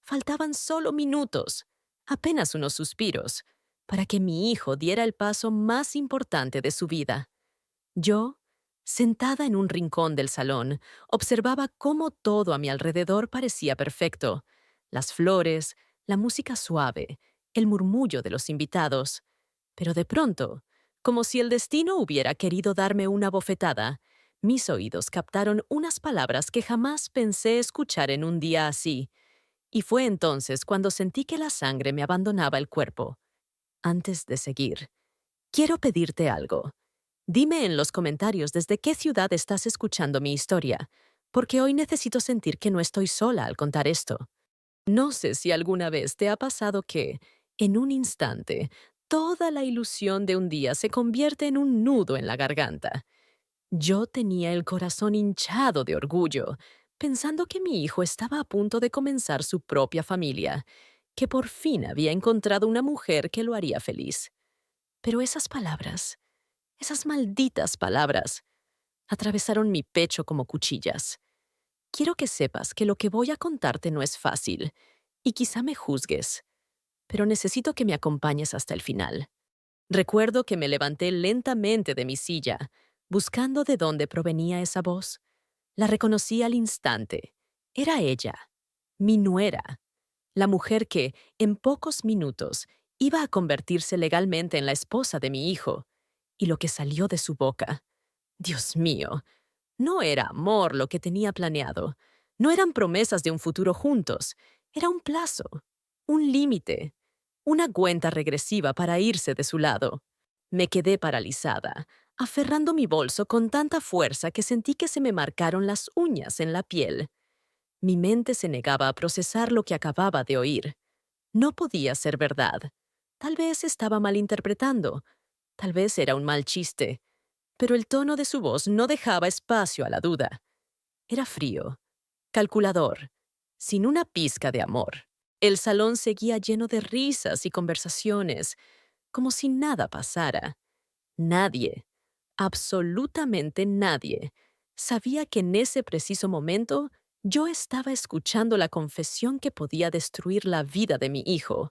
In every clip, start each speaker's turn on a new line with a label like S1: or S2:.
S1: Faltaban solo minutos, apenas unos suspiros, para que mi hijo diera el paso más importante de su vida. Yo, sentada en un rincón del salón, observaba cómo todo a mi alrededor parecía perfecto. Las flores, la música suave, el murmullo de los invitados. Pero de pronto, como si el destino hubiera querido darme una bofetada, mis oídos captaron unas palabras que jamás pensé escuchar en un día así. Y fue entonces cuando sentí que la sangre me abandonaba el cuerpo. Antes de seguir, quiero pedirte algo. Dime en los comentarios desde qué ciudad estás escuchando mi historia, porque hoy necesito sentir que no estoy sola al contar esto. No sé si alguna vez te ha pasado que, en un instante, toda la ilusión de un día se convierte en un nudo en la garganta. Yo tenía el corazón hinchado de orgullo, pensando que mi hijo estaba a punto de comenzar su propia familia, que por fin había encontrado una mujer que lo haría feliz. Pero esas malditas palabras, atravesaron mi pecho como cuchillas. Quiero que sepas que lo que voy a contarte no es fácil, y quizá me juzgues, pero necesito que me acompañes hasta el final. Recuerdo que me levanté lentamente de mi silla, buscando de dónde provenía esa voz. La reconocí al instante. Era ella, mi nuera, la mujer que, en pocos minutos, iba a convertirse legalmente en la esposa de mi hijo. Y lo que salió de su boca. Dios mío, no era amor lo que tenía planeado. No eran promesas de un futuro juntos. Era un plazo, un límite, una cuenta regresiva para irse de su lado. Me quedé paralizada, aferrando mi bolso con tanta fuerza que sentí que se me marcaron las uñas en la piel. Mi mente se negaba a procesar lo que acababa de oír. No podía ser verdad. Tal vez estaba malinterpretando. Tal vez era un mal chiste. Pero el tono de su voz no dejaba espacio a la duda. Era frío, calculador, sin una pizca de amor. El salón seguía lleno de risas y conversaciones, como si nada pasara. Nadie, absolutamente nadie, sabía que en ese preciso momento yo estaba escuchando la confesión que podía destruir la vida de mi hijo.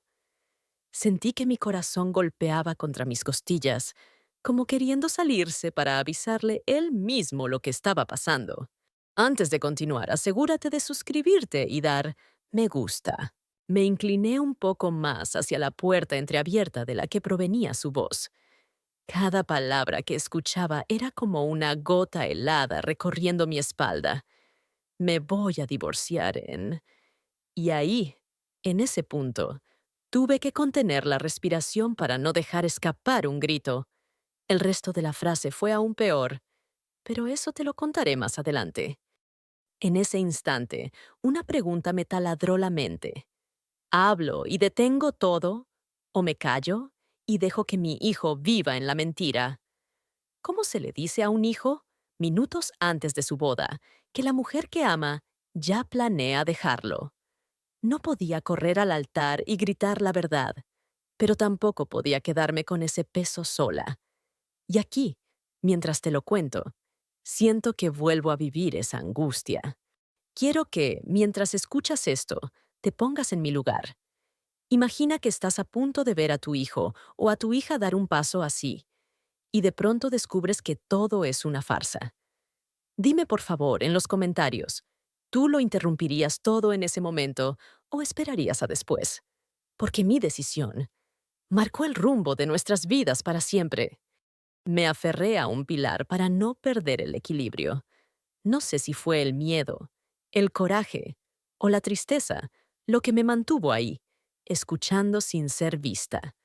S1: Sentí que mi corazón golpeaba contra mis costillas, como queriendo salirse para avisarle él mismo lo que estaba pasando. Antes de continuar, asegúrate de suscribirte y dar me gusta. Me incliné un poco más hacia la puerta entreabierta de la que provenía su voz. Cada palabra que escuchaba era como una gota helada recorriendo mi espalda. Me voy a divorciar en... Y ahí, en ese punto, tuve que contener la respiración para no dejar escapar un grito. El resto de la frase fue aún peor, pero eso te lo contaré más adelante. En ese instante, una pregunta me taladró la mente. ¿Hablo y detengo todo? ¿O me callo y dejo que mi hijo viva en la mentira? ¿Cómo se le dice a un hijo, minutos antes de su boda, que la mujer que ama ya planea dejarlo? No podía correr al altar y gritar la verdad, pero tampoco podía quedarme con ese peso sola. Y aquí, mientras te lo cuento, siento que vuelvo a vivir esa angustia. Quiero que, mientras escuchas esto, te pongas en mi lugar. Imagina que estás a punto de ver a tu hijo o a tu hija dar un paso así, y de pronto descubres que todo es una farsa. Dime por favor en los comentarios, ¿tú lo interrumpirías todo en ese momento o esperarías a después? Porque mi decisión marcó el rumbo de nuestras vidas para siempre. Me aferré a un pilar para no perder el equilibrio. No sé si fue el miedo, el coraje o la tristeza lo que me mantuvo ahí, escuchando sin ser vista.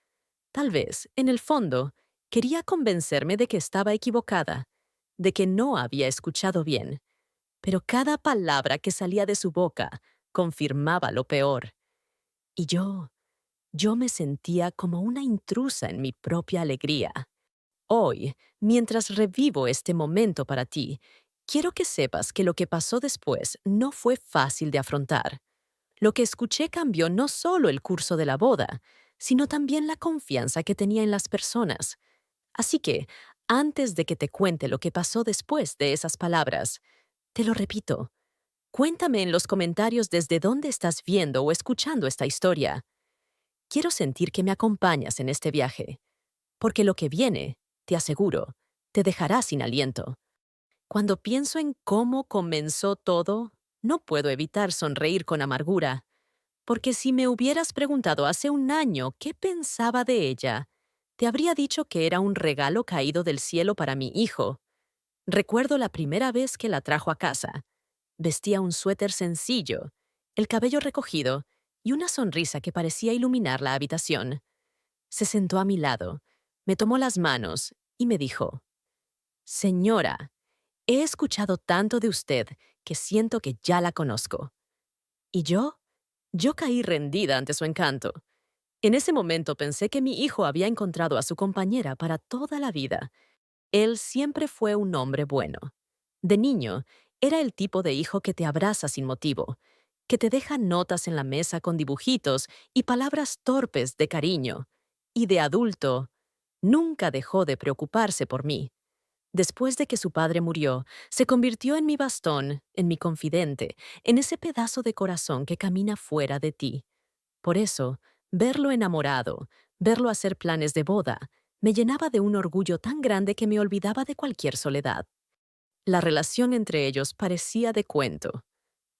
S1: Tal vez, en el fondo, quería convencerme de que estaba equivocada, de que no había escuchado bien, pero cada palabra que salía de su boca confirmaba lo peor. Y yo me sentía como una intrusa en mi propia alegría. Hoy, mientras revivo este momento para ti, quiero que sepas que lo que pasó después no fue fácil de afrontar. Lo que escuché cambió no solo el curso de la boda, sino también la confianza que tenía en las personas. Así que, antes de que te cuente lo que pasó después de esas palabras, te lo repito, Cuéntame en los comentarios desde dónde estás viendo o escuchando esta historia. Quiero sentir que me acompañas en este viaje, porque lo que viene, te aseguro, te dejará sin aliento. Cuando pienso en cómo comenzó todo, no puedo evitar sonreír con amargura, porque si me hubieras preguntado hace un año qué pensaba de ella, te habría dicho que era un regalo caído del cielo para mi hijo. Recuerdo la primera vez que la trajo a casa. Vestía un suéter sencillo, el cabello recogido y una sonrisa que parecía iluminar la habitación. Se sentó a mi lado, me tomó las manos y me dijo, «Señora, he escuchado tanto de usted que siento que ya la conozco». ¿Y yo? Yo caí rendida ante su encanto. En ese momento pensé que mi hijo había encontrado a su compañera para toda la vida. Él siempre fue un hombre bueno. De niño, era el tipo de hijo que te abraza sin motivo, que te deja notas en la mesa con dibujitos y palabras torpes de cariño. Y de adulto, nunca dejó de preocuparse por mí. Después de que su padre murió, se convirtió en mi bastón, en mi confidente, en ese pedazo de corazón que camina fuera de ti. Por eso, verlo enamorado, verlo hacer planes de boda, me llenaba de un orgullo tan grande que me olvidaba de cualquier soledad. La relación entre ellos parecía de cuento.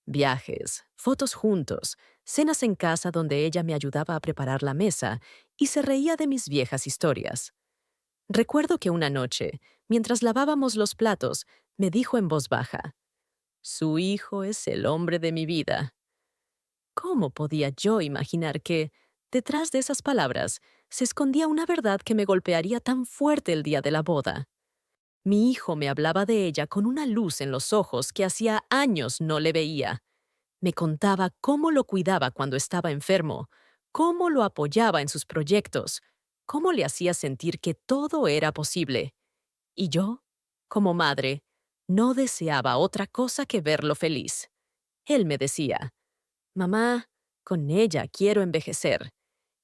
S1: Viajes, fotos juntos, cenas en casa donde ella me ayudaba a preparar la mesa y se reía de mis viejas historias. Recuerdo que una noche, mientras lavábamos los platos, me dijo en voz baja, «Su hijo es el hombre de mi vida». ¿Cómo podía yo imaginar que, detrás de esas palabras, se escondía una verdad que me golpearía tan fuerte el día de la boda? Mi hijo me hablaba de ella con una luz en los ojos que hacía años no le veía. Me contaba cómo lo cuidaba cuando estaba enfermo, cómo lo apoyaba en sus proyectos, cómo le hacía sentir que todo era posible. Y yo, como madre, no deseaba otra cosa que verlo feliz. Él me decía, «Mamá, con ella quiero envejecer».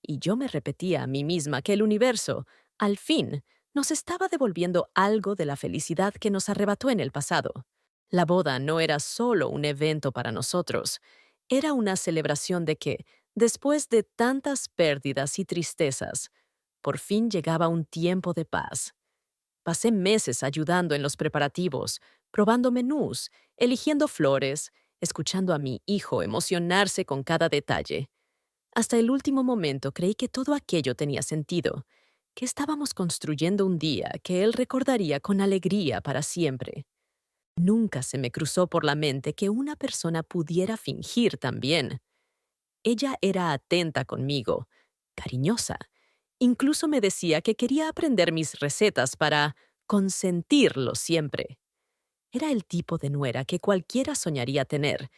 S1: Y yo me repetía a mí misma que el universo, al fin, nos estaba devolviendo algo de la felicidad que nos arrebató en el pasado. La boda no era solo un evento para nosotros, era una celebración de que, después de tantas pérdidas y tristezas, por fin llegaba un tiempo de paz. Pasé meses ayudando en los preparativos, probando menús, eligiendo flores, escuchando a mi hijo emocionarse con cada detalle. Hasta el último momento creí que todo aquello tenía sentido, que estábamos construyendo un día que él recordaría con alegría para siempre. Nunca se me cruzó por la mente que una persona pudiera fingir también. Ella era atenta conmigo, cariñosa. Incluso me decía que quería aprender mis recetas para consentirlo siempre. Era el tipo de nuera que cualquiera soñaría tener,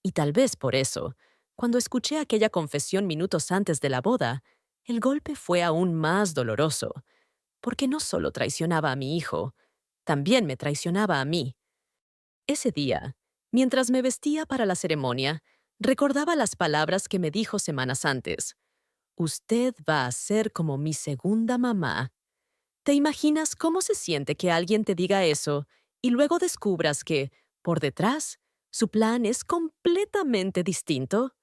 S1: y tal vez por eso, cuando escuché aquella confesión minutos antes de la boda, el golpe fue aún más doloroso, porque no solo traicionaba a mi hijo, también me traicionaba a mí. Ese día, mientras me vestía para la ceremonia, recordaba las palabras que me dijo semanas antes. «Usted va a ser como mi segunda mamá». ¿Te imaginas cómo se siente que alguien te diga eso y luego descubras que, por detrás, su plan es completamente distinto?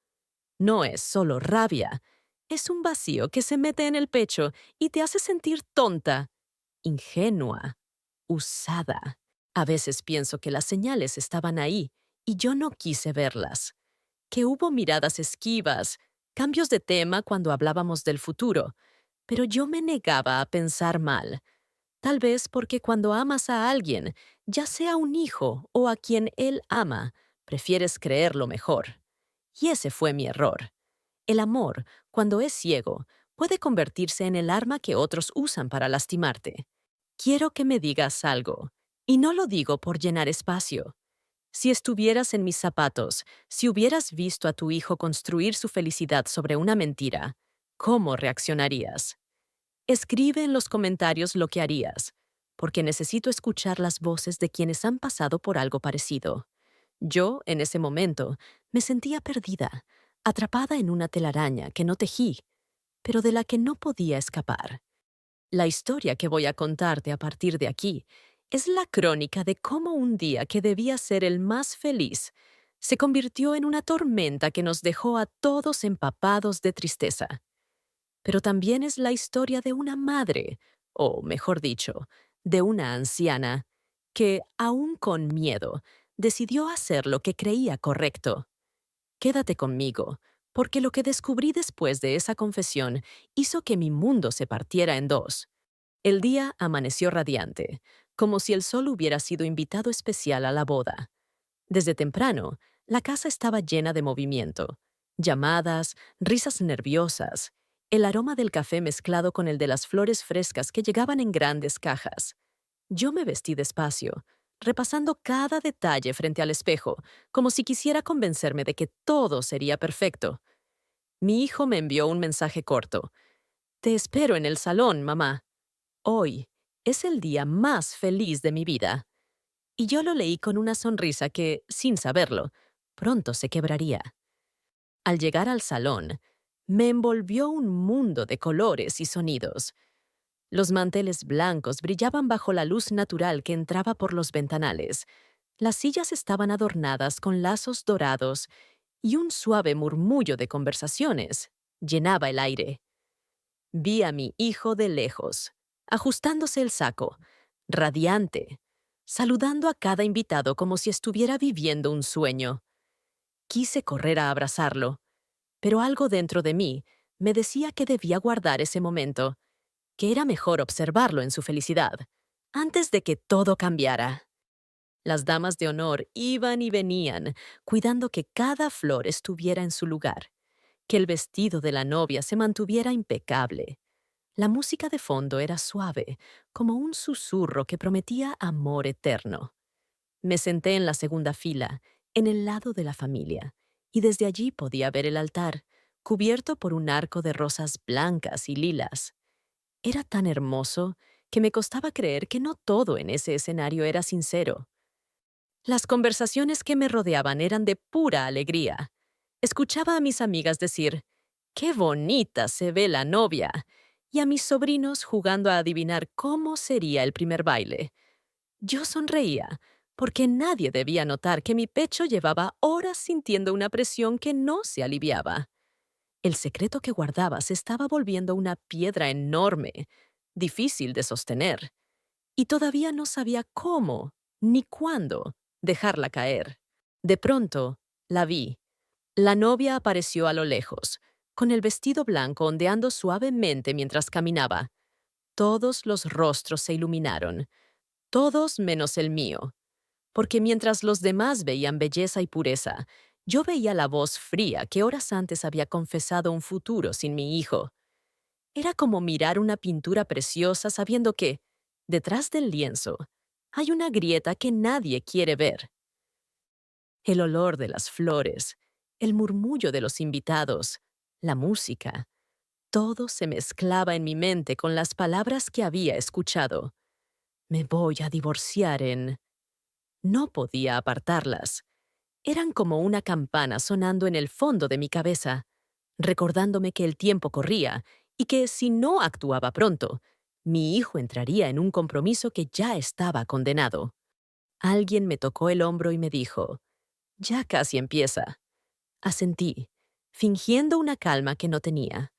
S1: No es solo rabia, es un vacío que se mete en el pecho y te hace sentir tonta, ingenua, usada. A veces pienso que las señales estaban ahí y yo no quise verlas, que hubo miradas esquivas, cambios de tema cuando hablábamos del futuro, pero yo me negaba a pensar mal. Tal vez porque cuando amas a alguien, ya sea un hijo o a quien él ama, prefieres creer lo mejor. Y ese fue mi error. El amor, cuando es ciego, puede convertirse en el arma que otros usan para lastimarte. Quiero que me digas algo, y no lo digo por llenar espacio. Si estuvieras en mis zapatos, si hubieras visto a tu hijo construir su felicidad sobre una mentira, ¿cómo reaccionarías? Escribe en los comentarios lo que harías, porque necesito escuchar las voces de quienes han pasado por algo parecido. Yo, en ese momento, me sentía perdida, atrapada en una telaraña que no tejí, pero de la que no podía escapar. La historia que voy a contarte a partir de aquí es la crónica de cómo un día que debía ser el más feliz, se convirtió en una tormenta que nos dejó a todos empapados de tristeza. Pero también es la historia de una madre, o mejor dicho, de una anciana, que, aun con miedo, decidió hacer lo que creía correcto. Quédate conmigo, porque lo que descubrí después de esa confesión hizo que mi mundo se partiera en dos. El día amaneció radiante, como si el sol hubiera sido invitado especial a la boda. Desde temprano, la casa estaba llena de movimiento. Llamadas, risas nerviosas, el aroma del café mezclado con el de las flores frescas que llegaban en grandes cajas. Yo me vestí despacio, repasando cada detalle frente al espejo, como si quisiera convencerme de que todo sería perfecto. Mi hijo me envió un mensaje corto. Te espero en el salón, mamá. Hoy es el día más feliz de mi vida. Y yo lo leí con una sonrisa que, sin saberlo, pronto se quebraría. Al llegar al salón, me envolvió un mundo de colores y sonidos. Los manteles blancos brillaban bajo la luz natural que entraba por los ventanales. Las sillas estaban adornadas con lazos dorados y un suave murmullo de conversaciones llenaba el aire. Vi a mi hijo de lejos, ajustándose el saco, radiante, saludando a cada invitado como si estuviera viviendo un sueño. Quise correr a abrazarlo, pero algo dentro de mí me decía que debía guardar ese momento, que era mejor observarlo en su felicidad, antes de que todo cambiara. Las damas de honor iban y venían, cuidando que cada flor estuviera en su lugar, que el vestido de la novia se mantuviera impecable. La música de fondo era suave, como un susurro que prometía amor eterno. Me senté en la segunda fila, en el lado de la familia, y desde allí podía ver el altar, cubierto por un arco de rosas blancas y lilas. Era tan hermoso que me costaba creer que no todo en ese escenario era sincero. Las conversaciones que me rodeaban eran de pura alegría. Escuchaba a mis amigas decir, ¡qué bonita se ve la novia! Y a mis sobrinos jugando a adivinar cómo sería el primer baile. Yo sonreía, porque nadie debía notar que mi pecho llevaba horas sintiendo una presión que no se aliviaba. El secreto que guardaba se estaba volviendo una piedra enorme, difícil de sostener, y todavía no sabía cómo ni cuándo dejarla caer. De pronto, la vi. La novia apareció a lo lejos, con el vestido blanco ondeando suavemente mientras caminaba. Todos los rostros se iluminaron, todos menos el mío, porque mientras los demás veían belleza y pureza, yo veía la voz fría que horas antes había confesado un futuro sin mi hijo. Era como mirar una pintura preciosa sabiendo que, detrás del lienzo, hay una grieta que nadie quiere ver. El olor de las flores, el murmullo de los invitados, la música, todo se mezclaba en mi mente con las palabras que había escuchado. Me voy a divorciar en... No podía apartarlas. Eran como una campana sonando en el fondo de mi cabeza, recordándome que el tiempo corría y que si no actuaba pronto, mi hijo entraría en un compromiso que ya estaba condenado. Alguien me tocó el hombro y me dijo, ya casi empieza. Asentí, fingiendo una calma que no tenía.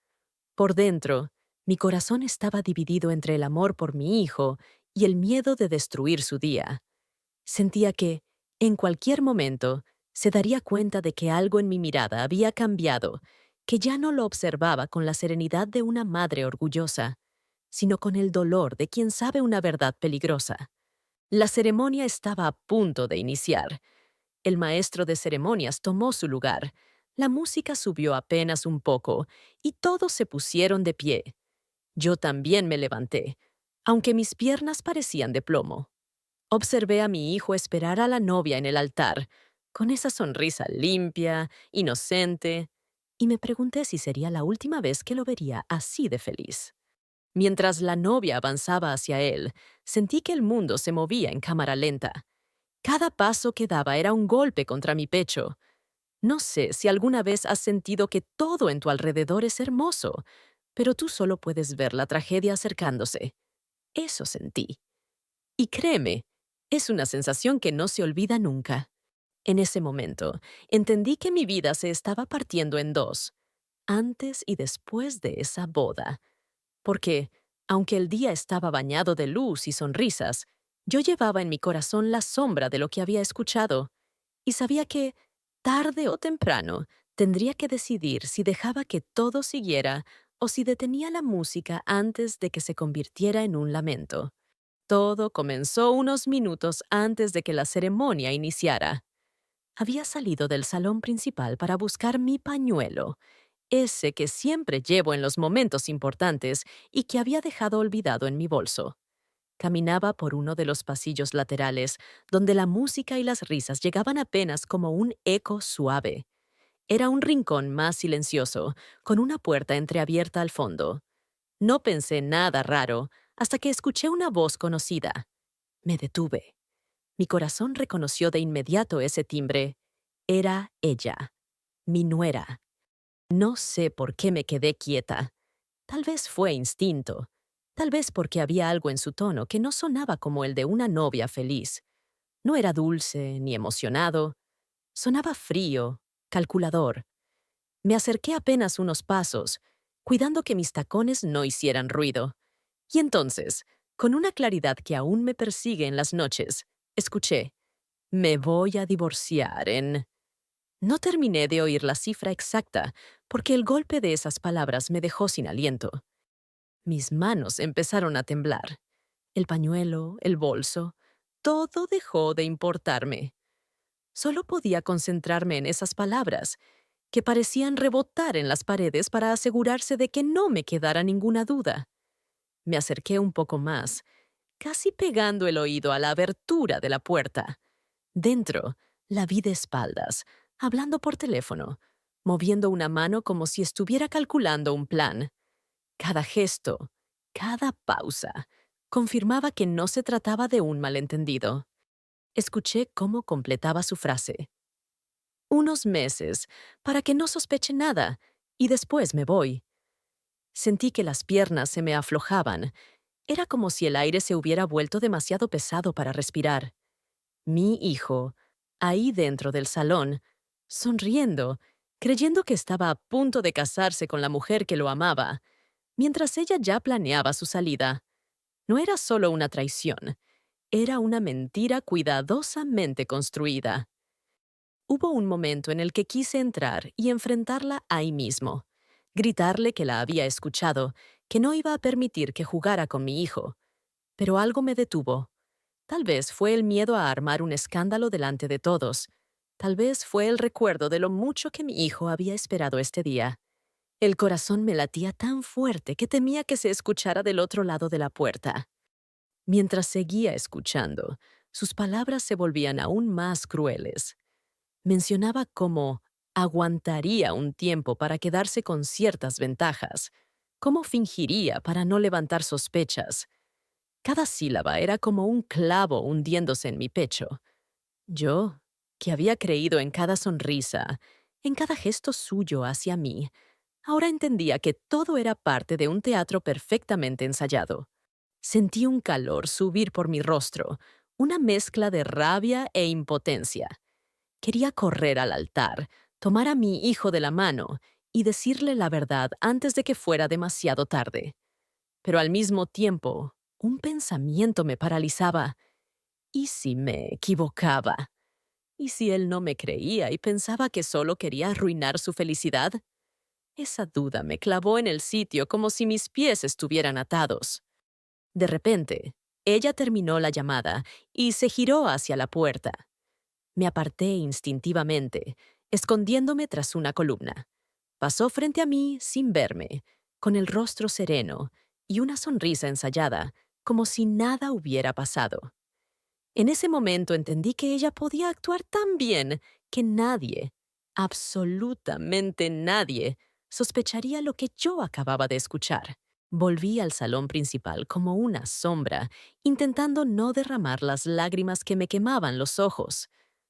S1: Por dentro, mi corazón estaba dividido entre el amor por mi hijo y el miedo de destruir su día. Sentía que, en cualquier momento, se daría cuenta de que algo en mi mirada había cambiado, que ya no lo observaba con la serenidad de una madre orgullosa, sino con el dolor de quien sabe una verdad peligrosa. La ceremonia estaba a punto de iniciar. El maestro de ceremonias tomó su lugar. La música subió apenas un poco y todos se pusieron de pie. Yo también me levanté, aunque mis piernas parecían de plomo. Observé a mi hijo esperar a la novia en el altar, con esa sonrisa limpia, inocente, y me pregunté si sería la última vez que lo vería así de feliz. Mientras la novia avanzaba hacia él, sentí que el mundo se movía en cámara lenta. Cada paso que daba era un golpe contra mi pecho. No sé si alguna vez has sentido que todo en tu alrededor es hermoso, pero tú solo puedes ver la tragedia acercándose. Eso sentí. Y créeme, es una sensación que no se olvida nunca. En ese momento, entendí que mi vida se estaba partiendo en dos, antes y después de esa boda, porque, aunque el día estaba bañado de luz y sonrisas, yo llevaba en mi corazón la sombra de lo que había escuchado, y sabía que, tarde o temprano, tendría que decidir si dejaba que todo siguiera o si detenía la música antes de que se convirtiera en un lamento. Todo comenzó unos minutos antes de que la ceremonia iniciara. Había salido del salón principal para buscar mi pañuelo, ese que siempre llevo en los momentos importantes y que había dejado olvidado en mi bolso. Caminaba por uno de los pasillos laterales, donde la música y las risas llegaban apenas como un eco suave. Era un rincón más silencioso, con una puerta entreabierta al fondo. No pensé nada raro hasta que escuché una voz conocida. Me detuve. Mi corazón reconoció de inmediato ese timbre. Era ella, mi nuera. No sé por qué me quedé quieta. Tal vez fue instinto. Tal vez porque había algo en su tono que no sonaba como el de una novia feliz. No era dulce ni emocionado. Sonaba frío, calculador. Me acerqué apenas unos pasos, cuidando que mis tacones no hicieran ruido. Y entonces, con una claridad que aún me persigue en las noches, escuché: me voy a divorciar en... No terminé de oír la cifra exacta, porque el golpe de esas palabras me dejó sin aliento. Mis manos empezaron a temblar. El pañuelo, el bolso, todo dejó de importarme. Solo podía concentrarme en esas palabras, que parecían rebotar en las paredes para asegurarse de que no me quedara ninguna duda. Me acerqué un poco más, casi pegando el oído a la abertura de la puerta. Dentro, la vi de espaldas, hablando por teléfono, moviendo una mano como si estuviera calculando un plan. Cada gesto, cada pausa, confirmaba que no se trataba de un malentendido. Escuché cómo completaba su frase. Unos meses, para que no sospeche nada, y después me voy. Sentí que las piernas se me aflojaban. Era como si el aire se hubiera vuelto demasiado pesado para respirar. Mi hijo, ahí dentro del salón, sonriendo, creyendo que estaba a punto de casarse con la mujer que lo amaba, mientras ella ya planeaba su salida. No era solo una traición, era una mentira cuidadosamente construida. Hubo un momento en el que quise entrar y enfrentarla ahí mismo, gritarle que la había escuchado, que no iba a permitir que jugara con mi hijo. Pero algo me detuvo. Tal vez fue el miedo a armar un escándalo delante de todos. Tal vez fue el recuerdo de lo mucho que mi hijo había esperado este día. El corazón me latía tan fuerte que temía que se escuchara del otro lado de la puerta. Mientras seguía escuchando, sus palabras se volvían aún más crueles. Mencionaba cómo aguantaría un tiempo para quedarse con ciertas ventajas, cómo fingiría para no levantar sospechas. Cada sílaba era como un clavo hundiéndose en mi pecho. Yo, que había creído en cada sonrisa, en cada gesto suyo hacia mí, ahora entendía que todo era parte de un teatro perfectamente ensayado. Sentí un calor subir por mi rostro, una mezcla de rabia e impotencia. Quería correr al altar, tomar a mi hijo de la mano y decirle la verdad antes de que fuera demasiado tarde. Pero al mismo tiempo, un pensamiento me paralizaba. ¿Y si me equivocaba? ¿Y si él no me creía y pensaba que solo quería arruinar su felicidad? Esa duda me clavó en el sitio como si mis pies estuvieran atados. De repente, ella terminó la llamada y se giró hacia la puerta. Me aparté instintivamente, escondiéndome tras una columna. Pasó frente a mí sin verme, con el rostro sereno y una sonrisa ensayada, como si nada hubiera pasado. En ese momento entendí que ella podía actuar tan bien que nadie, absolutamente nadie, sospecharía lo que yo acababa de escuchar. Volví al salón principal como una sombra, intentando no derramar las lágrimas que me quemaban los ojos.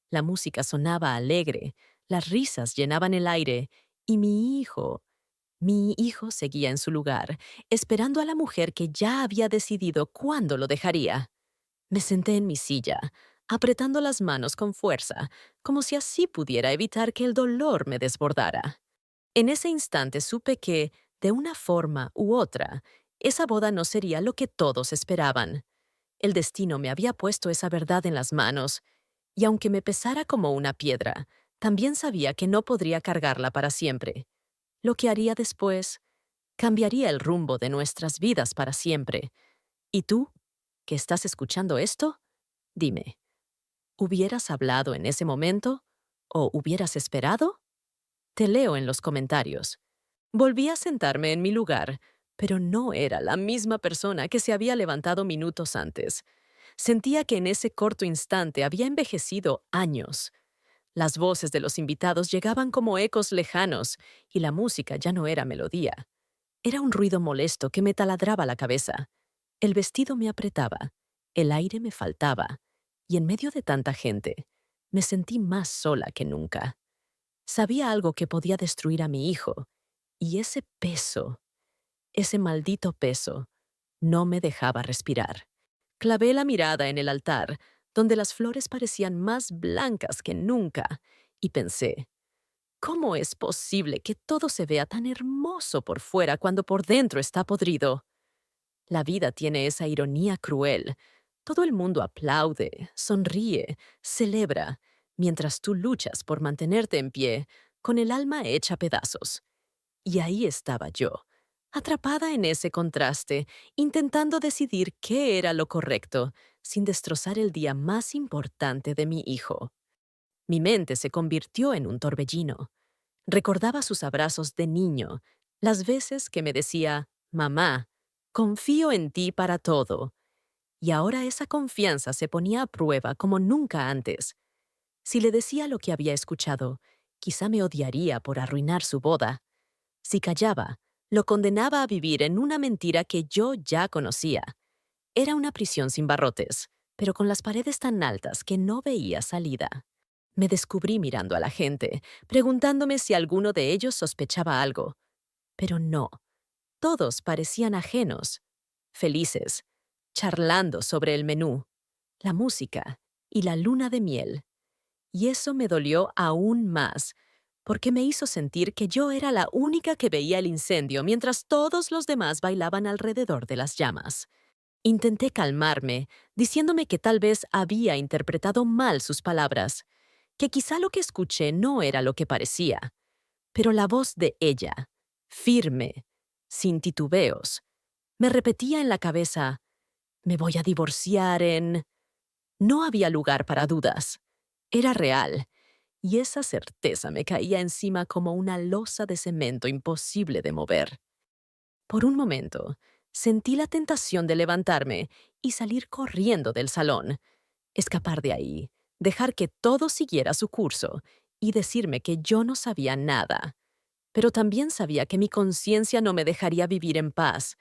S1: La música sonaba alegre, las risas llenaban el aire, y mi hijo seguía en su lugar, esperando a la mujer que ya había decidido cuándo lo dejaría. Me senté en mi silla, apretando las manos con fuerza, como si así pudiera evitar que el dolor me desbordara. En ese instante supe que, de una forma u otra, esa boda no sería lo que todos esperaban. El destino me había puesto esa verdad en las manos, y aunque me pesara como una piedra, también sabía que no podría cargarla para siempre. Lo que haría después cambiaría el rumbo de nuestras vidas para siempre. ¿Y tú, que estás escuchando esto? Dime, ¿hubieras hablado en ese momento o hubieras esperado? Te leo en los comentarios. Volví a sentarme en mi lugar, pero no era la misma persona que se había levantado minutos antes. Sentía que en ese corto instante había envejecido años. Las voces de los invitados llegaban como ecos lejanos y la música ya no era melodía. Era un ruido molesto que me taladraba la cabeza. El vestido me apretaba, el aire me faltaba, y en medio de tanta gente, me sentí más sola que nunca. Sabía algo que podía destruir a mi hijo, y ese peso, ese maldito peso, no me dejaba respirar. Clavé la mirada en el altar, donde las flores parecían más blancas que nunca, y pensé, ¿cómo es posible que todo se vea tan hermoso por fuera cuando por dentro está podrido? La vida tiene esa ironía cruel. Todo el mundo aplaude, sonríe, celebra, mientras tú luchas por mantenerte en pie, con el alma hecha pedazos. Y ahí estaba yo, atrapada en ese contraste, intentando decidir qué era lo correcto, sin destrozar el día más importante de mi hijo. Mi mente se convirtió en un torbellino. Recordaba sus abrazos de niño, las veces que me decía, «Mamá, confío en ti para todo». Y ahora esa confianza se ponía a prueba como nunca antes. Si le decía lo que había escuchado, quizá me odiaría por arruinar su boda. Si callaba, lo condenaba a vivir en una mentira que yo ya conocía. Era una prisión sin barrotes, pero con las paredes tan altas que no veía salida. Me descubrí mirando a la gente, preguntándome si alguno de ellos sospechaba algo. Pero no, todos parecían ajenos, felices, charlando sobre el menú, la música y la luna de miel. Y eso me dolió aún más, porque me hizo sentir que yo era la única que veía el incendio mientras todos los demás bailaban alrededor de las llamas. Intenté calmarme, diciéndome que tal vez había interpretado mal sus palabras, que quizá lo que escuché no era lo que parecía. Pero la voz de ella, firme, sin titubeos, me repetía en la cabeza, «Me voy a divorciar en...». No había lugar para dudas. Era real, y esa certeza me caía encima como una losa de cemento imposible de mover. Por un momento, sentí la tentación de levantarme y salir corriendo del salón, escapar de ahí, dejar que todo siguiera su curso y decirme que yo no sabía nada. Pero también sabía que mi conciencia no me dejaría vivir en paz.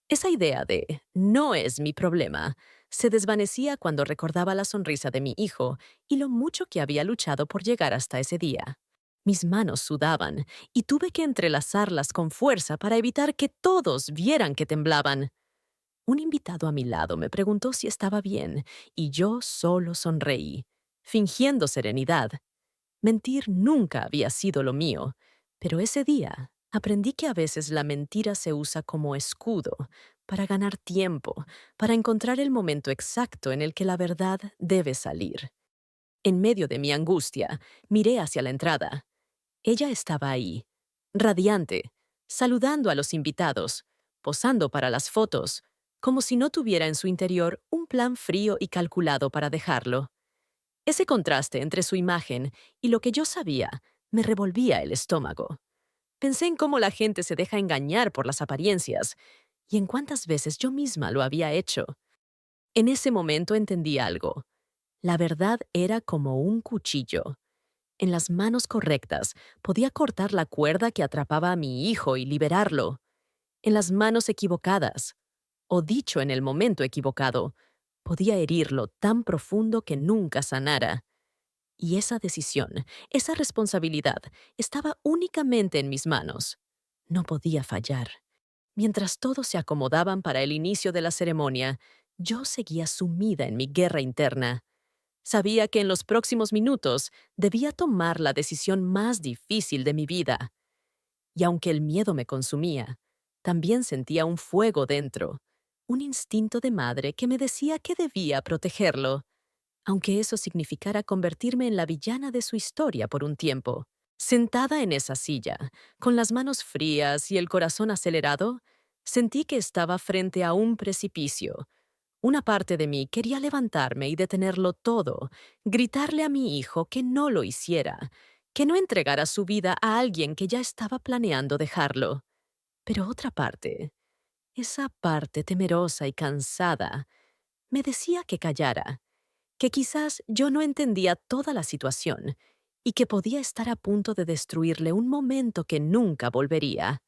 S1: Esa idea de «no es mi problema» se desvanecía cuando recordaba la sonrisa de mi hijo y lo mucho que había luchado por llegar hasta ese día. Mis manos sudaban y tuve que entrelazarlas con fuerza para evitar que todos vieran que temblaban. Un invitado a mi lado me preguntó si estaba bien y yo solo sonreí, fingiendo serenidad. Mentir nunca había sido lo mío, pero ese día aprendí que a veces la mentira se usa como escudo para ganar tiempo, para encontrar el momento exacto en el que la verdad debe salir. En medio de mi angustia, miré hacia la entrada. Ella estaba ahí, radiante, saludando a los invitados, posando para las fotos, como si no tuviera en su interior un plan frío y calculado para dejarlo. Ese contraste entre su imagen y lo que yo sabía me revolvía el estómago. Pensé en cómo la gente se deja engañar por las apariencias y en cuántas veces yo misma lo había hecho. En ese momento entendí algo. La verdad era como un cuchillo. En las manos correctas podía cortar la cuerda que atrapaba a mi hijo y liberarlo. En las manos equivocadas, o dicho en el momento equivocado, podía herirlo tan profundo que nunca sanara. Y esa decisión, esa responsabilidad, estaba únicamente en mis manos. No podía fallar. Mientras todos se acomodaban para el inicio de la ceremonia, yo seguía sumida en mi guerra interna. Sabía que en los próximos minutos debía tomar la decisión más difícil de mi vida. Y aunque el miedo me consumía, también sentía un fuego dentro, un instinto de madre que me decía que debía protegerlo, aunque eso significara convertirme en la villana de su historia por un tiempo. Sentada en esa silla, con las manos frías y el corazón acelerado, sentí que estaba frente a un precipicio. Una parte de mí quería levantarme y detenerlo todo, gritarle a mi hijo que no lo hiciera, que no entregara su vida a alguien que ya estaba planeando dejarlo. Pero otra parte, esa parte temerosa y cansada, me decía que callara, que quizás yo no entendía toda la situación y que podía estar a punto de destruirle un momento que nunca volvería.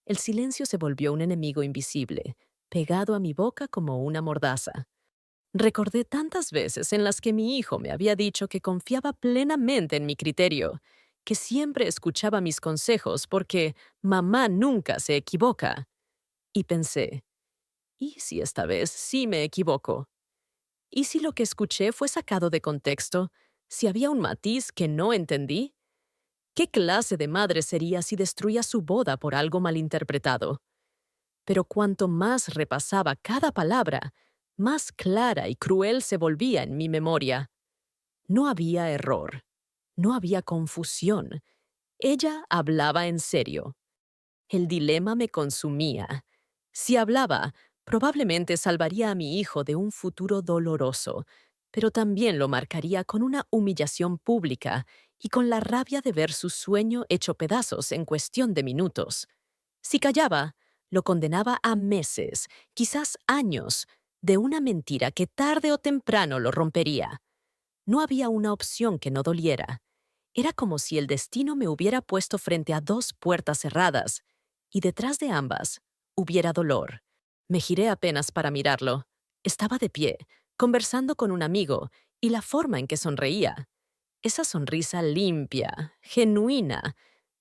S1: El silencio se volvió un enemigo invisible, pegado a mi boca como una mordaza. Recordé tantas veces en las que mi hijo me había dicho que confiaba plenamente en mi criterio, que siempre escuchaba mis consejos porque mamá nunca se equivoca. Y pensé, ¿y si esta vez sí me equivoco? ¿Y si lo que escuché fue sacado de contexto? ¿Si había un matiz que no entendí? ¿Qué clase de madre sería si destruía su boda por algo malinterpretado? Pero cuanto más repasaba cada palabra, más clara y cruel se volvía en mi memoria. No había error, no había confusión. Ella hablaba en serio. El dilema me consumía. Si hablaba, probablemente salvaría a mi hijo de un futuro doloroso, pero también lo marcaría con una humillación pública y con la rabia de ver su sueño hecho pedazos en cuestión de minutos. Si callaba, lo condenaba a meses, quizás años, de una mentira que tarde o temprano lo rompería. No había una opción que no doliera. Era como si el destino me hubiera puesto frente a dos puertas cerradas, y detrás de ambas hubiera dolor. Me giré apenas para mirarlo. Estaba de pie, conversando con un amigo, y la forma en que sonreía, esa sonrisa limpia, genuina,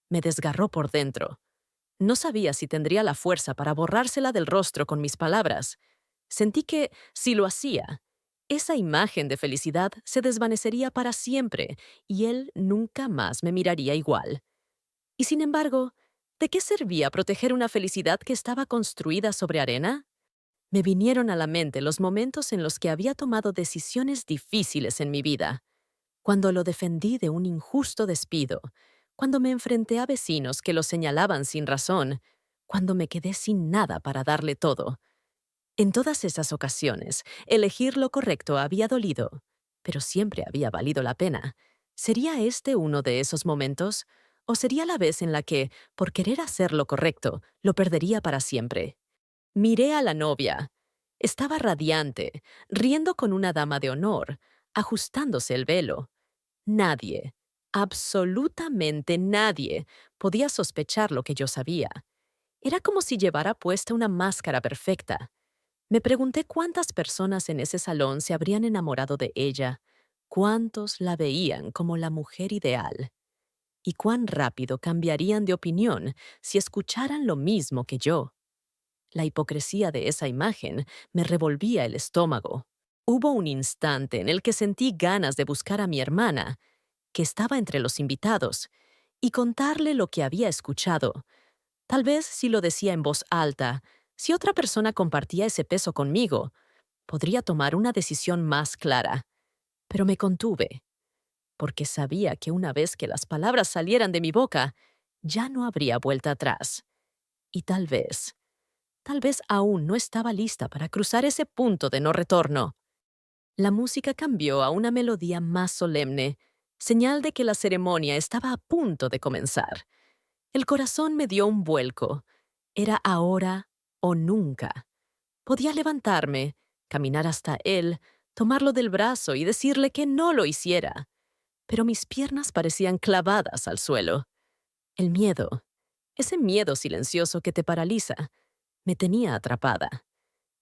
S1: me desgarró por dentro. No sabía si tendría la fuerza para borrársela del rostro con mis palabras. Sentí que, si lo hacía, esa imagen de felicidad se desvanecería para siempre y él nunca más me miraría igual. Y sin embargo, ¿de qué servía proteger una felicidad que estaba construida sobre arena? Me vinieron a la mente los momentos en los que había tomado decisiones difíciles en mi vida. Cuando lo defendí de un injusto despido, cuando me enfrenté a vecinos que lo señalaban sin razón, cuando me quedé sin nada para darle todo. En todas esas ocasiones, elegir lo correcto había dolido, pero siempre había valido la pena. ¿Sería este uno de esos momentos? ¿O sería la vez en la que, por querer hacer lo correcto, lo perdería para siempre? Miré a la novia. Estaba radiante, riendo con una dama de honor, ajustándose el velo. Nadie, absolutamente nadie, podía sospechar lo que yo sabía. Era como si llevara puesta una máscara perfecta. Me pregunté cuántas personas en ese salón se habrían enamorado de ella, cuántos la veían como la mujer ideal, y cuán rápido cambiarían de opinión si escucharan lo mismo que yo. La hipocresía de esa imagen me revolvía el estómago. Hubo un instante en el que sentí ganas de buscar a mi hermana, que estaba entre los invitados, y contarle lo que había escuchado. Tal vez si lo decía en voz alta, si otra persona compartía ese peso conmigo, podría tomar una decisión más clara. Pero me contuve, porque sabía que una vez que las palabras salieran de mi boca, ya no habría vuelta atrás. Y tal vez aún no estaba lista para cruzar ese punto de no retorno. La música cambió a una melodía más solemne, señal de que la ceremonia estaba a punto de comenzar. El corazón me dio un vuelco. Era ahora o nunca. Podía levantarme, caminar hasta él, tomarlo del brazo y decirle que no lo hiciera. Pero mis piernas parecían clavadas al suelo. El miedo, ese miedo silencioso que te paraliza, me tenía atrapada.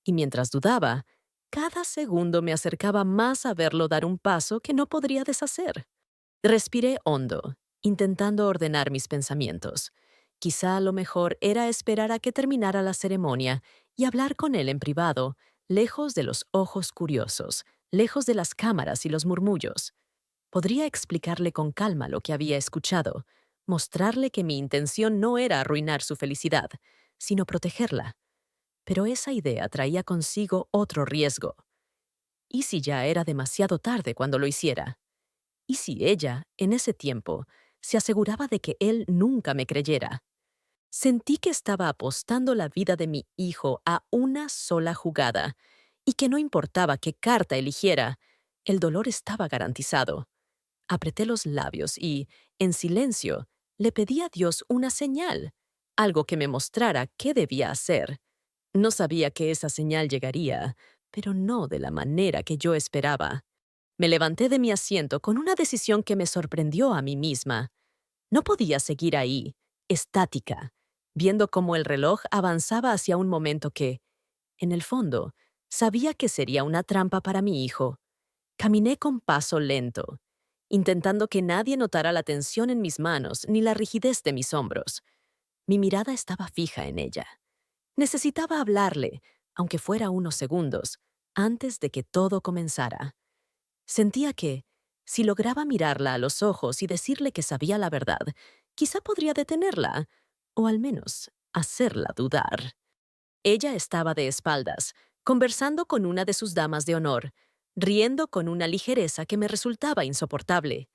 S1: Y mientras dudaba, cada segundo me acercaba más a verlo dar un paso que no podría deshacer. Respiré hondo, intentando ordenar mis pensamientos. Quizá lo mejor era esperar a que terminara la ceremonia y hablar con él en privado, lejos de los ojos curiosos, lejos de las cámaras y los murmullos. Podría explicarle con calma lo que había escuchado, mostrarle que mi intención no era arruinar su felicidad, sino protegerla. Pero esa idea traía consigo otro riesgo. ¿Y si ya era demasiado tarde cuando lo hiciera? ¿Y si ella, en ese tiempo, se aseguraba de que él nunca me creyera? Sentí que estaba apostando la vida de mi hijo a una sola jugada, y que no importaba qué carta eligiera, el dolor estaba garantizado. Apreté los labios y, en silencio, le pedí a Dios una señal, algo que me mostrara qué debía hacer. No sabía que esa señal llegaría, pero no de la manera que yo esperaba. Me levanté de mi asiento con una decisión que me sorprendió a mí misma. No podía seguir ahí, estática, viendo cómo el reloj avanzaba hacia un momento que, en el fondo, sabía que sería una trampa para mi hijo. Caminé con paso lento, intentando que nadie notara la tensión en mis manos ni la rigidez de mis hombros. Mi mirada estaba fija en ella. Necesitaba hablarle, aunque fuera unos segundos, antes de que todo comenzara. Sentía que, si lograba mirarla a los ojos y decirle que sabía la verdad, quizá podría detenerla, o al menos hacerla dudar. Ella estaba de espaldas, conversando con una de sus damas de honor, riendo con una ligereza que me resultaba insoportable.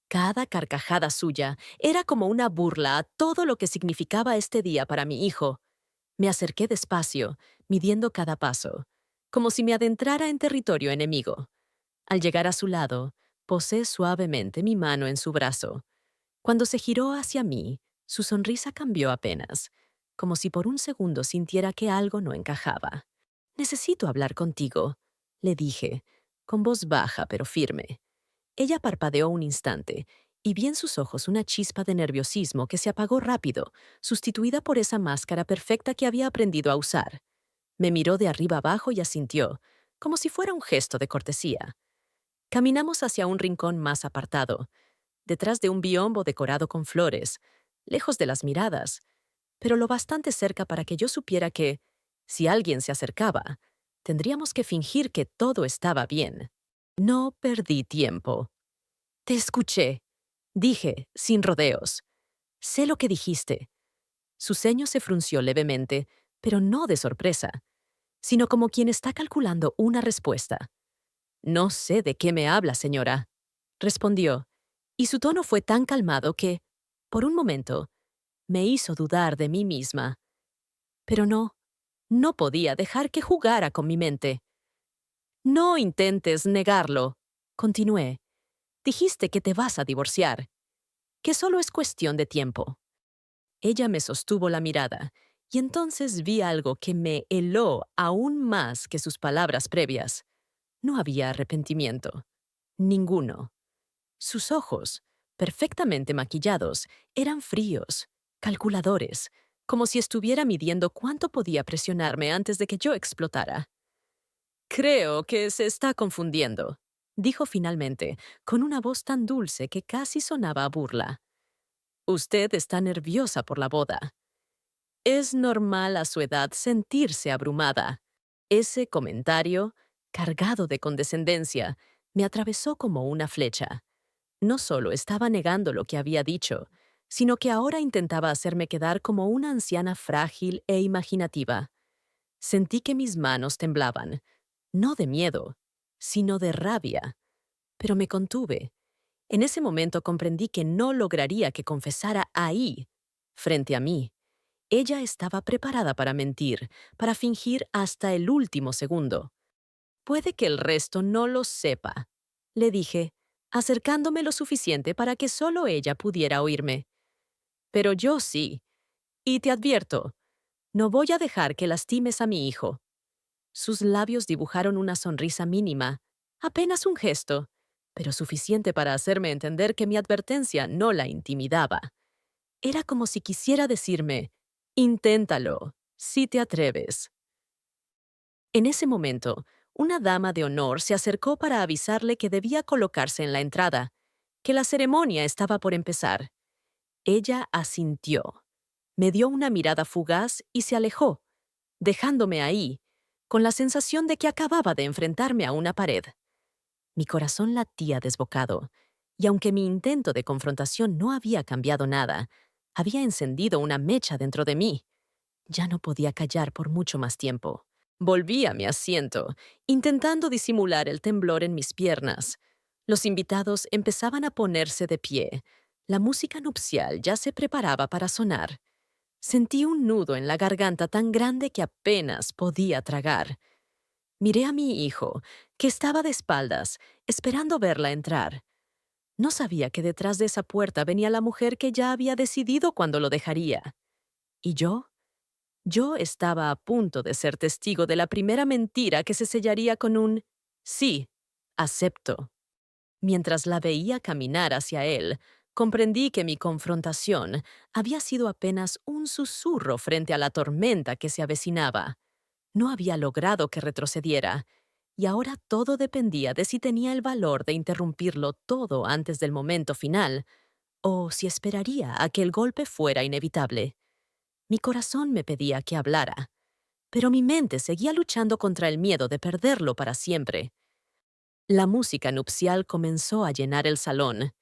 S1: Cada carcajada suya era como una burla a todo lo que significaba este día para mi hijo. Me acerqué despacio, midiendo cada paso, como si me adentrara en territorio enemigo. Al llegar a su lado, posé suavemente mi mano en su brazo. Cuando se giró hacia mí, su sonrisa cambió apenas, como si por un segundo sintiera que algo no encajaba. «Necesito hablar contigo», le dije, con voz baja pero firme. Ella parpadeó un instante, y vi en sus ojos una chispa de nerviosismo que se apagó rápido, sustituida por esa máscara perfecta que había aprendido a usar. Me miró de arriba abajo y asintió, como si fuera un gesto de cortesía. Caminamos hacia un rincón más apartado, detrás de un biombo decorado con flores, lejos de las miradas, pero lo bastante cerca para que yo supiera que, si alguien se acercaba, tendríamos que fingir que todo estaba bien. No perdí tiempo. «Te escuché», dije, sin rodeos. «Sé lo que dijiste». Su ceño se frunció levemente, pero no de sorpresa, sino como quien está calculando una respuesta. «No sé de qué me habla, señora», respondió, y su tono fue tan calmado que, por un momento, me hizo dudar de mí misma. Pero no podía dejar que jugara con mi mente. «No intentes negarlo», continué. «Dijiste que te vas a divorciar, que solo es cuestión de tiempo». Ella me sostuvo la mirada, y entonces vi algo que me heló aún más que sus palabras previas. No había arrepentimiento. Ninguno. Sus ojos, perfectamente maquillados, eran fríos, calculadores, como si estuviera midiendo cuánto podía presionarme antes de que yo explotara. «Creo que se está confundiendo», dijo finalmente, con una voz tan dulce que casi sonaba a burla. «Usted está nerviosa por la boda. Es normal a su edad sentirse abrumada». Ese comentario, cargado de condescendencia, me atravesó como una flecha. No solo estaba negando lo que había dicho, sino que ahora intentaba hacerme quedar como una anciana frágil e imaginativa. Sentí que mis manos temblaban, no de miedo, sino de rabia. Pero me contuve. En ese momento comprendí que no lograría que confesara ahí, frente a mí. Ella estaba preparada para mentir, para fingir hasta el último segundo. «Puede que el resto no lo sepa», le dije, acercándome lo suficiente para que solo ella pudiera oírme. «Pero yo sí. Y te advierto, no voy a dejar que lastimes a mi hijo». Sus labios dibujaron una sonrisa mínima, apenas un gesto, pero suficiente para hacerme entender que mi advertencia no la intimidaba. Era como si quisiera decirme, «Inténtalo, si te atreves». En ese momento, una dama de honor se acercó para avisarle que debía colocarse en la entrada, que la ceremonia estaba por empezar. Ella asintió, me dio una mirada fugaz y se alejó, dejándome ahí, con la sensación de que acababa de enfrentarme a una pared. Mi corazón latía desbocado, y aunque mi intento de confrontación no había cambiado nada, había encendido una mecha dentro de mí. Ya no podía callar por mucho más tiempo. Volví a mi asiento, intentando disimular el temblor en mis piernas. Los invitados empezaban a ponerse de pie. La música nupcial ya se preparaba para sonar. Sentí un nudo en la garganta tan grande que apenas podía tragar. Miré a mi hijo, que estaba de espaldas, esperando verla entrar. No sabía que detrás de esa puerta venía la mujer que ya había decidido cuándo lo dejaría. ¿Y yo? Yo estaba a punto de ser testigo de la primera mentira que se sellaría con un sí, acepto. Mientras la veía caminar hacia él, comprendí que mi confrontación había sido apenas un susurro frente a la tormenta que se avecinaba. No había logrado que retrocediera, y ahora todo dependía de si tenía el valor de interrumpirlo todo antes del momento final, o si esperaría a que el golpe fuera inevitable. Mi corazón me pedía que hablara, pero mi mente seguía luchando contra el miedo de perderlo para siempre. La música nupcial comenzó a llenar el salón,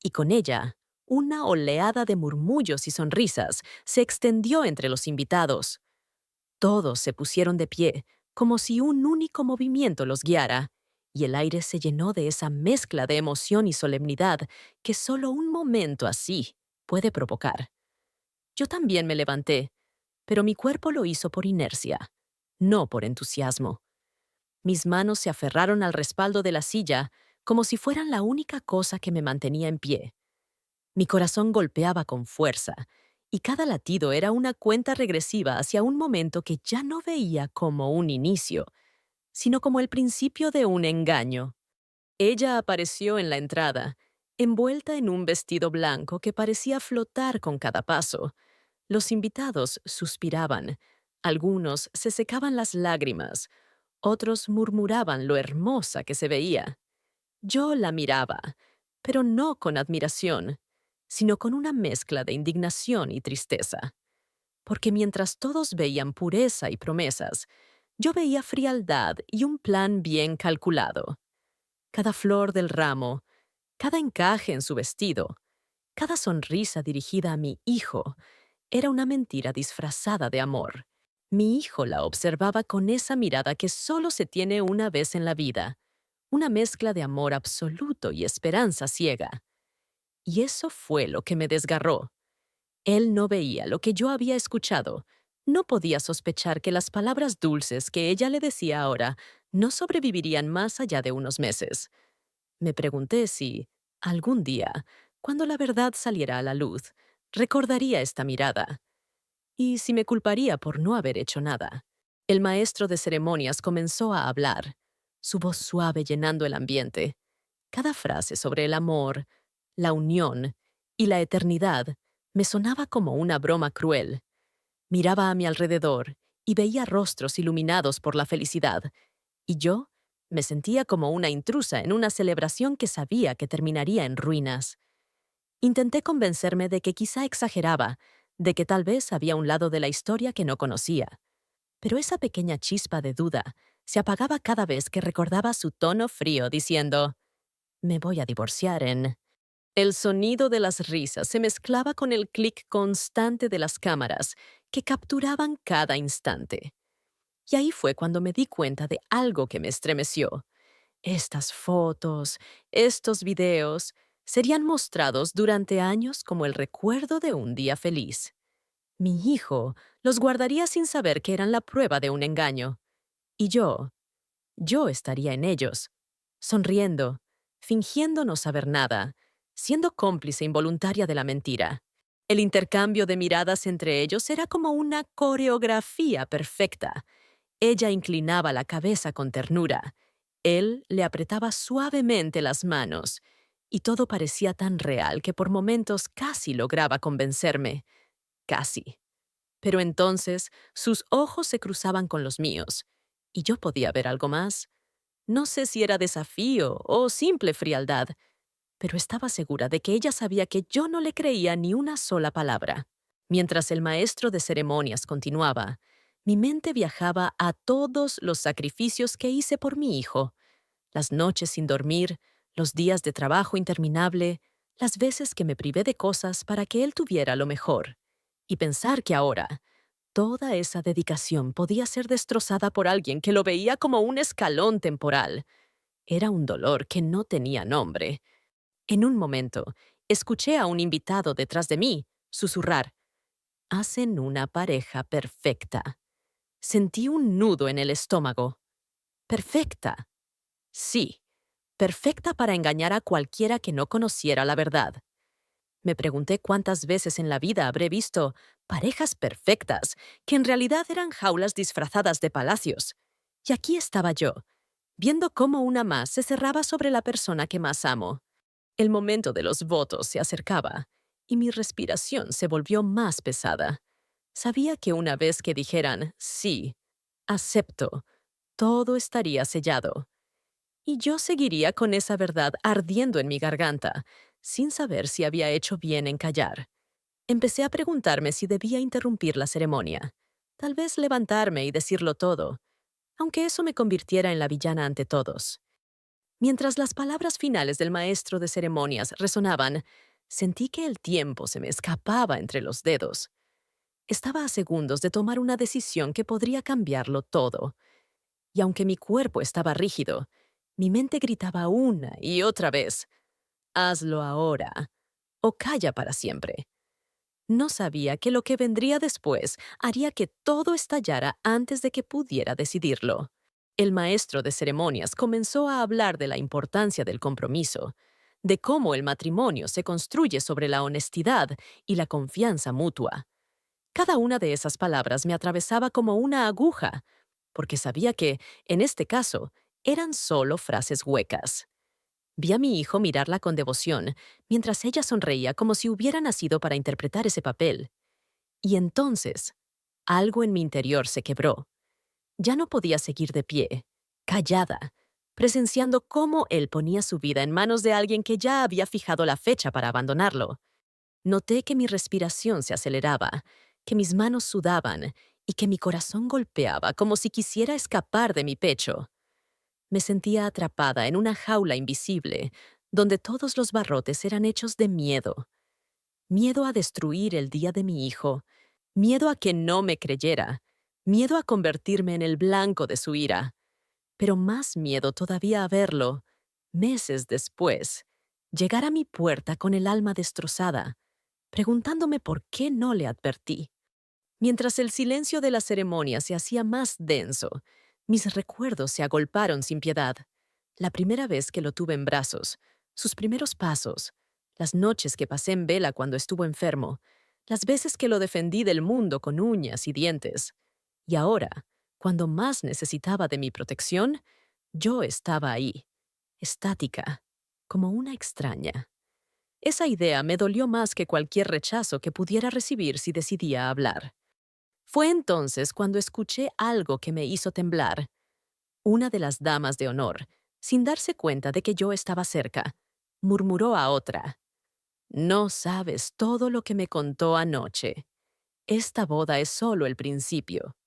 S1: y con ella, una oleada de murmullos y sonrisas se extendió entre los invitados. Todos se pusieron de pie, como si un único movimiento los guiara, y el aire se llenó de esa mezcla de emoción y solemnidad que solo un momento así puede provocar. Yo también me levanté, pero mi cuerpo lo hizo por inercia, no por entusiasmo. Mis manos se aferraron al respaldo de la silla como si fueran la única cosa que me mantenía en pie. Mi corazón golpeaba con fuerza, y cada latido era una cuenta regresiva hacia un momento que ya no veía como un inicio, sino como el principio de un engaño. Ella apareció en la entrada, envuelta en un vestido blanco que parecía flotar con cada paso. Los invitados suspiraban, algunos se secaban las lágrimas, otros murmuraban lo hermosa que se veía. Yo la miraba, pero no con admiración, sino con una mezcla de indignación y tristeza. Porque mientras todos veían pureza y promesas, yo veía frialdad y un plan bien calculado. Cada flor del ramo, cada encaje en su vestido, cada sonrisa dirigida a mi hijo, era una mentira disfrazada de amor. Mi hijo la observaba con esa mirada que solo se tiene una vez en la vida, una mezcla de amor absoluto y esperanza ciega. Y eso fue lo que me desgarró. Él no veía lo que yo había escuchado. No podía sospechar que las palabras dulces que ella le decía ahora no sobrevivirían más allá de unos meses. Me pregunté si, algún día, cuando la verdad saliera a la luz, recordaría esta mirada. Y si me culparía por no haber hecho nada. El maestro de ceremonias comenzó a hablar, su voz suave llenando el ambiente. Cada frase sobre el amor, la unión y la eternidad me sonaba como una broma cruel. Miraba a mi alrededor y veía rostros iluminados por la felicidad, y yo me sentía como una intrusa en una celebración que sabía que terminaría en ruinas. Intenté convencerme de que quizá exageraba, de que tal vez había un lado de la historia que no conocía. Pero esa pequeña chispa de duda se apagaba cada vez que recordaba su tono frío diciendo, «Me voy a divorciar en...». El sonido de las risas se mezclaba con el clic constante de las cámaras, que capturaban cada instante. Y ahí fue cuando me di cuenta de algo que me estremeció. Estas fotos, estos videos, serían mostrados durante años como el recuerdo de un día feliz. Mi hijo los guardaría sin saber que eran la prueba de un engaño. Y yo estaría en ellos, sonriendo, fingiendo no saber nada, siendo cómplice involuntaria de la mentira. El intercambio de miradas entre ellos era como una coreografía perfecta. Ella inclinaba la cabeza con ternura. Él le apretaba suavemente las manos, y todo parecía tan real que por momentos casi lograba convencerme. Casi. Pero entonces sus ojos se cruzaban con los míos, y yo podía ver algo más. No sé si era desafío o simple frialdad, pero estaba segura de que ella sabía que yo no le creía ni una sola palabra. Mientras el maestro de ceremonias continuaba, mi mente viajaba a todos los sacrificios que hice por mi hijo, Las noches sin dormir, los días de trabajo interminable, las veces que me privé de cosas para que él tuviera lo mejor. Y pensar que ahora, toda esa dedicación podía ser destrozada por alguien que lo veía como un escalón temporal. Era un dolor que no tenía nombre. En un momento, escuché a un invitado detrás de mí susurrar: «Hacen una pareja perfecta». Sentí un nudo en el estómago. ¿Perfecta? Sí, perfecta para engañar a cualquiera que no conociera la verdad. Me pregunté cuántas veces en la vida habré visto parejas perfectas, que en realidad eran jaulas disfrazadas de palacios. Y aquí estaba yo, viendo cómo una más se cerraba sobre la persona que más amo. El momento de los votos se acercaba, y mi respiración se volvió más pesada. Sabía que una vez que dijeran «sí, acepto», todo estaría sellado. Y yo seguiría con esa verdad ardiendo en mi garganta, sin saber si había hecho bien en callar. Empecé a preguntarme si debía interrumpir la ceremonia. Tal vez levantarme y decirlo todo, aunque eso me convirtiera en la villana ante todos. Mientras las palabras finales del maestro de ceremonias resonaban, sentí que el tiempo se me escapaba entre los dedos. Estaba a segundos de tomar una decisión que podría cambiarlo todo. Y aunque mi cuerpo estaba rígido, mi mente gritaba una y otra vez: «Hazlo ahora o calla para siempre». No sabía que lo que vendría después haría que todo estallara antes de que pudiera decidirlo. El maestro de ceremonias comenzó a hablar de la importancia del compromiso, de cómo el matrimonio se construye sobre la honestidad y la confianza mutua. Cada una de esas palabras me atravesaba como una aguja, porque sabía que, en este caso, eran solo frases huecas. Vi a mi hijo mirarla con devoción, mientras ella sonreía como si hubiera nacido para interpretar ese papel. Y entonces, algo en mi interior se quebró. Ya no podía seguir de pie, callada, presenciando cómo él ponía su vida en manos de alguien que ya había fijado la fecha para abandonarlo. Noté que mi respiración se aceleraba, que mis manos sudaban y que mi corazón golpeaba como si quisiera escapar de mi pecho. Me sentía atrapada en una jaula invisible, donde todos los barrotes eran hechos de miedo. Miedo a destruir el día de mi hijo, miedo a que no me creyera, miedo a convertirme en el blanco de su ira, pero más miedo todavía a verlo, meses después, llegar a mi puerta con el alma destrozada, preguntándome por qué no le advertí. Mientras el silencio de la ceremonia se hacía más denso, mis recuerdos se agolparon sin piedad. La primera vez que lo tuve en brazos, sus primeros pasos, las noches que pasé en vela cuando estuvo enfermo, las veces que lo defendí del mundo con uñas y dientes. Y ahora, cuando más necesitaba de mi protección, yo estaba ahí, estática, como una extraña. Esa idea me dolió más que cualquier rechazo que pudiera recibir si decidía hablar. Fue entonces cuando escuché algo que me hizo temblar. Una de las damas de honor, sin darse cuenta de que yo estaba cerca, murmuró a otra: «No sabes todo lo que me contó anoche. Esta boda es solo el principio».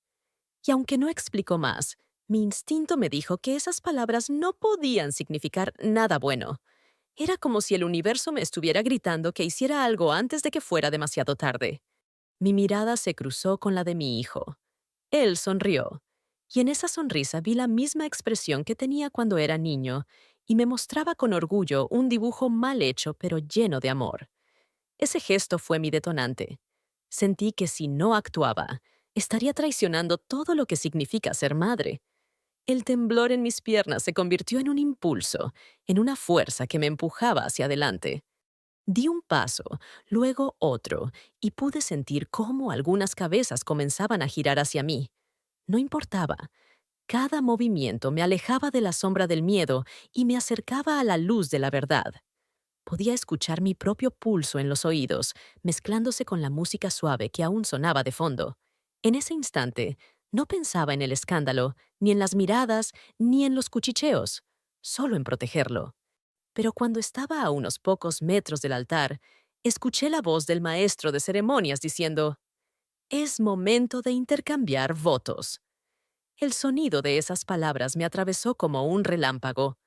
S1: Y aunque no explicó más, mi instinto me dijo que esas palabras no podían significar nada bueno. Era como si el universo me estuviera gritando que hiciera algo antes de que fuera demasiado tarde. Mi mirada se cruzó con la de mi hijo. Él sonrió, y en esa sonrisa vi la misma expresión que tenía cuando era niño, y me mostraba con orgullo un dibujo mal hecho pero lleno de amor. Ese gesto fue mi detonante. Sentí que si no actuaba, estaría traicionando todo lo que significa ser madre. El temblor en mis piernas se convirtió en un impulso, en una fuerza que me empujaba hacia adelante. Di un paso, luego otro, y pude sentir cómo algunas cabezas comenzaban a girar hacia mí. No importaba. Cada movimiento me alejaba de la sombra del miedo y me acercaba a la luz de la verdad. Podía escuchar mi propio pulso en los oídos, mezclándose con la música suave que aún sonaba de fondo. En ese instante, no pensaba en el escándalo, ni en las miradas, ni en los cuchicheos, solo en protegerlo. Pero cuando estaba a unos pocos metros del altar, escuché la voz del maestro de ceremonias diciendo: «Es momento de intercambiar votos». El sonido de esas palabras me atravesó como un relámpago.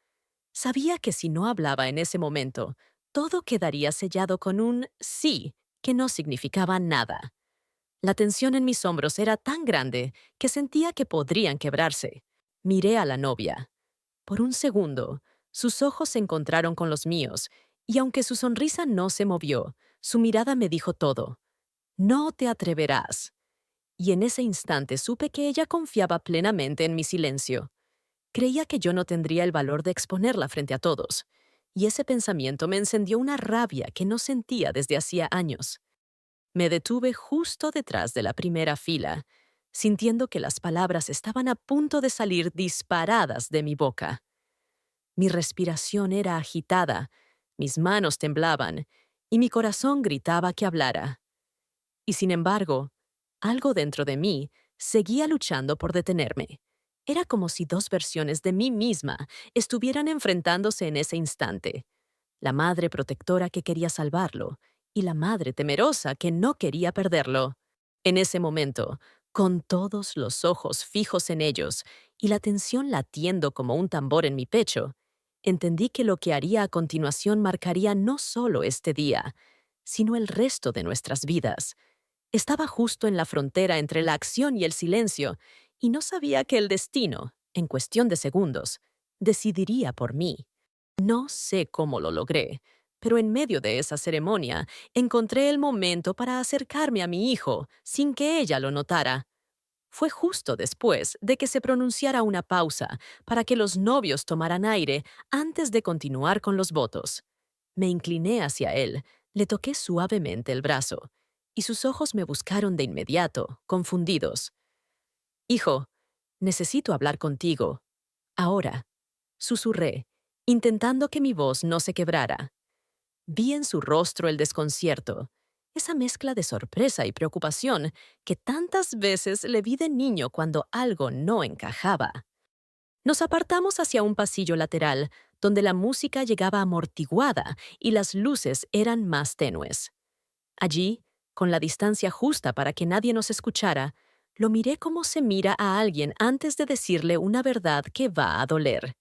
S1: Sabía que si no hablaba en ese momento, todo quedaría sellado con un sí que no significaba nada. La tensión en mis hombros era tan grande que sentía que podrían quebrarse. Miré a la novia. Por un segundo, sus ojos se encontraron con los míos, y aunque su sonrisa no se movió, su mirada me dijo todo. No te atreverás. Y en ese instante supe que ella confiaba plenamente en mi silencio. Creía que yo no tendría el valor de exponerla frente a todos, y ese pensamiento me encendió una rabia que no sentía desde hacía años. Me detuve justo detrás de la primera fila, sintiendo que las palabras estaban a punto de salir disparadas de mi boca. Mi respiración era agitada, mis manos temblaban, y mi corazón gritaba que hablara. Y sin embargo, algo dentro de mí seguía luchando por detenerme. Era como si dos versiones de mí misma estuvieran enfrentándose en ese instante. La madre protectora que quería salvarlo y la madre temerosa que no quería perderlo. En ese momento, con todos los ojos fijos en ellos y la tensión latiendo como un tambor en mi pecho, entendí que lo que haría a continuación marcaría no solo este día, sino el resto de nuestras vidas. Estaba justo en la frontera entre la acción y el silencio, y no sabía que el destino, en cuestión de segundos, decidiría por mí. No sé cómo lo logré, pero en medio de esa ceremonia encontré el momento para acercarme a mi hijo sin que ella lo notara. Fue justo después de que se pronunciara una pausa para que los novios tomaran aire antes de continuar con los votos. Me incliné hacia él, le toqué suavemente el brazo, y sus ojos me buscaron de inmediato, confundidos. Hijo, necesito hablar contigo. Ahora, susurré, intentando que mi voz no se quebrara. Vi en su rostro el desconcierto, esa mezcla de sorpresa y preocupación que tantas veces le vi de niño cuando algo no encajaba. Nos apartamos hacia un pasillo lateral, donde la música llegaba amortiguada y las luces eran más tenues. Allí, con la distancia justa para que nadie nos escuchara, lo miré como se mira a alguien antes de decirle una verdad que va a doler.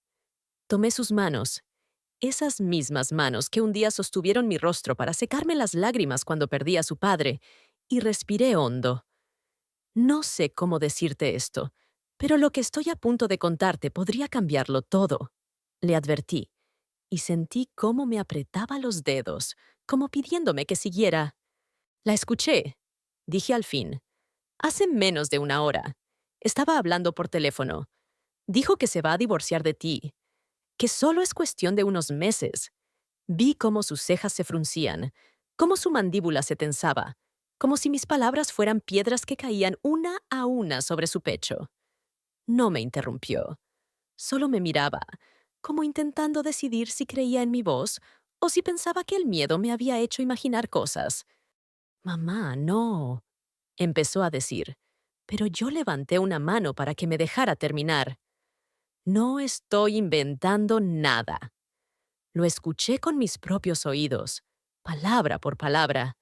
S1: Tomé sus manos, esas mismas manos que un día sostuvieron mi rostro para secarme las lágrimas cuando perdí a su padre, y respiré hondo. No sé cómo decirte esto, pero lo que estoy a punto de contarte podría cambiarlo todo, le advertí, y sentí cómo me apretaba los dedos, como pidiéndome que siguiera. La escuché, dije al fin. Hace menos de una hora. Estaba hablando por teléfono. Dijo que se va a divorciar de ti, que solo es cuestión de unos meses. Vi cómo sus cejas se fruncían, cómo su mandíbula se tensaba, como si mis palabras fueran piedras que caían una a una sobre su pecho. No me interrumpió. Solo me miraba, como intentando decidir si creía en mi voz o si pensaba que el miedo me había hecho imaginar cosas. Mamá, no, empezó a decir, pero yo levanté una mano para que me dejara terminar. No estoy inventando nada. Lo escuché con mis propios oídos, palabra por palabra.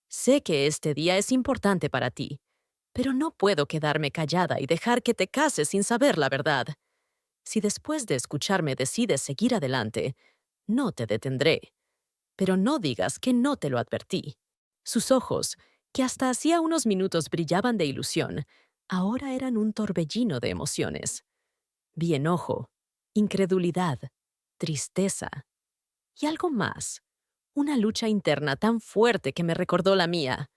S1: Sé que este día es importante para ti, pero no puedo quedarme callada y dejar que te cases sin saber la verdad. Si después de escucharme decides seguir adelante, no te detendré. Pero no digas que no te lo advertí. Sus ojos, que hasta hacía unos minutos brillaban de ilusión, ahora eran un torbellino de emociones. Vi enojo, incredulidad, tristeza y algo más. Una lucha interna tan fuerte que me recordó la mía.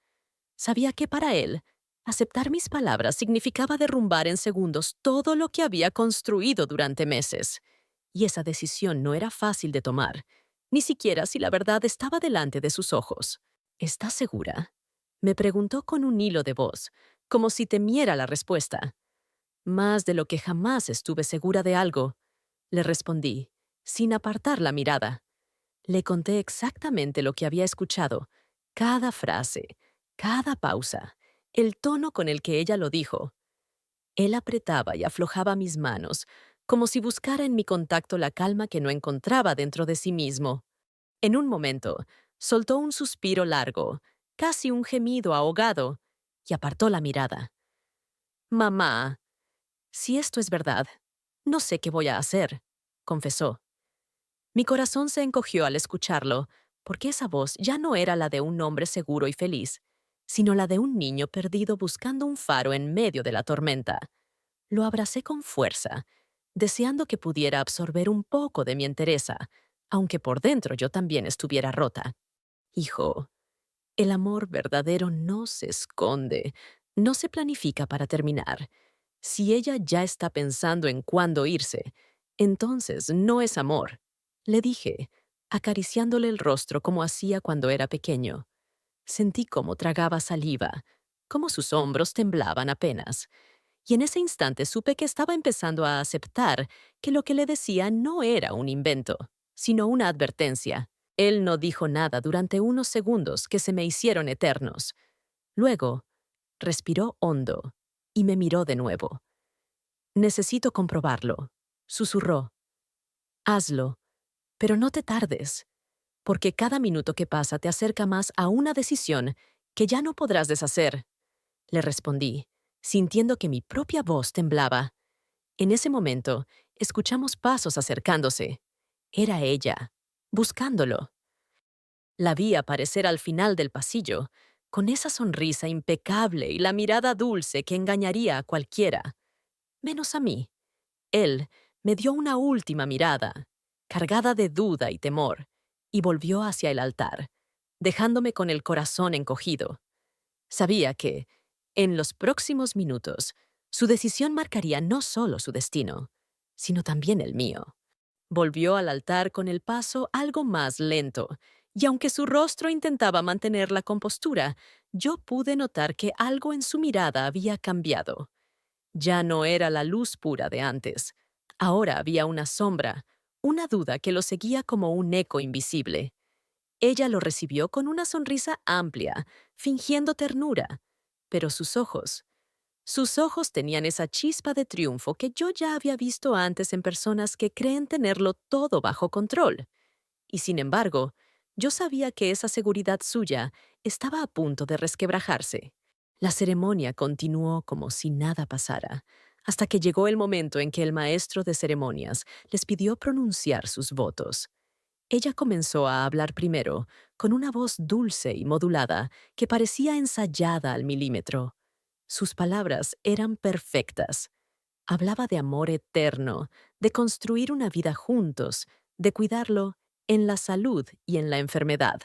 S1: Sabía que para él, aceptar mis palabras significaba derrumbar en segundos todo lo que había construido durante meses. Y esa decisión no era fácil de tomar, ni siquiera si la verdad estaba delante de sus ojos. ¿Estás segura? Me preguntó con un hilo de voz, como si temiera la respuesta. Más de lo que jamás estuve segura de algo, le respondí, sin apartar la mirada. Le conté exactamente lo que había escuchado, cada frase, cada pausa, el tono con el que ella lo dijo. Él apretaba y aflojaba mis manos, como si buscara en mi contacto la calma que no encontraba dentro de sí mismo. En un momento, soltó un suspiro largo, casi un gemido ahogado, y apartó la mirada. Mamá, si esto es verdad, no sé qué voy a hacer, confesó. Mi corazón se encogió al escucharlo, porque esa voz ya no era la de un hombre seguro y feliz, sino la de un niño perdido buscando un faro en medio de la tormenta. Lo abracé con fuerza, deseando que pudiera absorber un poco de mi entereza, aunque por dentro yo también estuviera rota. Hijo, el amor verdadero no se esconde, no se planifica para terminar. Si ella ya está pensando en cuándo irse, entonces no es amor, le dije, acariciándole el rostro como hacía cuando era pequeño. Sentí cómo tragaba saliva, cómo sus hombros temblaban apenas, y en ese instante supe que estaba empezando a aceptar que lo que le decía no era un invento, sino una advertencia. Él no dijo nada durante unos segundos que se me hicieron eternos. Luego, respiró hondo y me miró de nuevo. Necesito comprobarlo, susurró. Hazlo, pero no te tardes, porque cada minuto que pasa te acerca más a una decisión que ya no podrás deshacer. Le respondí, sintiendo que mi propia voz temblaba. En ese momento, escuchamos pasos acercándose. Era ella, buscándolo. La vi aparecer al final del pasillo, con esa sonrisa impecable y la mirada dulce que engañaría a cualquiera, menos a mí. Él me dio una última mirada, cargada de duda y temor, y volvió hacia el altar, dejándome con el corazón encogido. Sabía que, en los próximos minutos, su decisión marcaría no solo su destino, sino también el mío. Volvió al altar con el paso algo más lento, y aunque su rostro intentaba mantener la compostura, yo pude notar que algo en su mirada había cambiado. Ya no era la luz pura de antes. Ahora había una sombra, una duda que lo seguía como un eco invisible. Ella lo recibió con una sonrisa amplia, fingiendo ternura, pero sus ojos tenían esa chispa de triunfo que yo ya había visto antes en personas que creen tenerlo todo bajo control. Y sin embargo, yo sabía que esa seguridad suya estaba a punto de resquebrajarse. La ceremonia continuó como si nada pasara, hasta que llegó el momento en que el maestro de ceremonias les pidió pronunciar sus votos. Ella comenzó a hablar primero, con una voz dulce y modulada que parecía ensayada al milímetro. Sus palabras eran perfectas. Hablaba de amor eterno, de construir una vida juntos, de cuidarlo en la salud y en la enfermedad.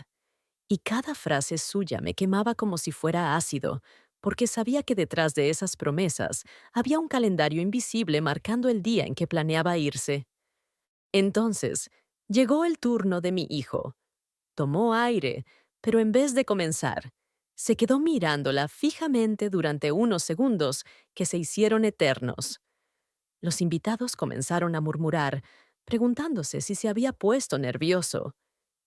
S1: Y cada frase suya me quemaba como si fuera ácido, porque sabía que detrás de esas promesas había un calendario invisible marcando el día en que planeaba irse. Entonces, llegó el turno de mi hijo. Tomó aire, pero en vez de comenzar, se quedó mirándola fijamente durante unos segundos que se hicieron eternos. Los invitados comenzaron a murmurar, preguntándose si se había puesto nervioso.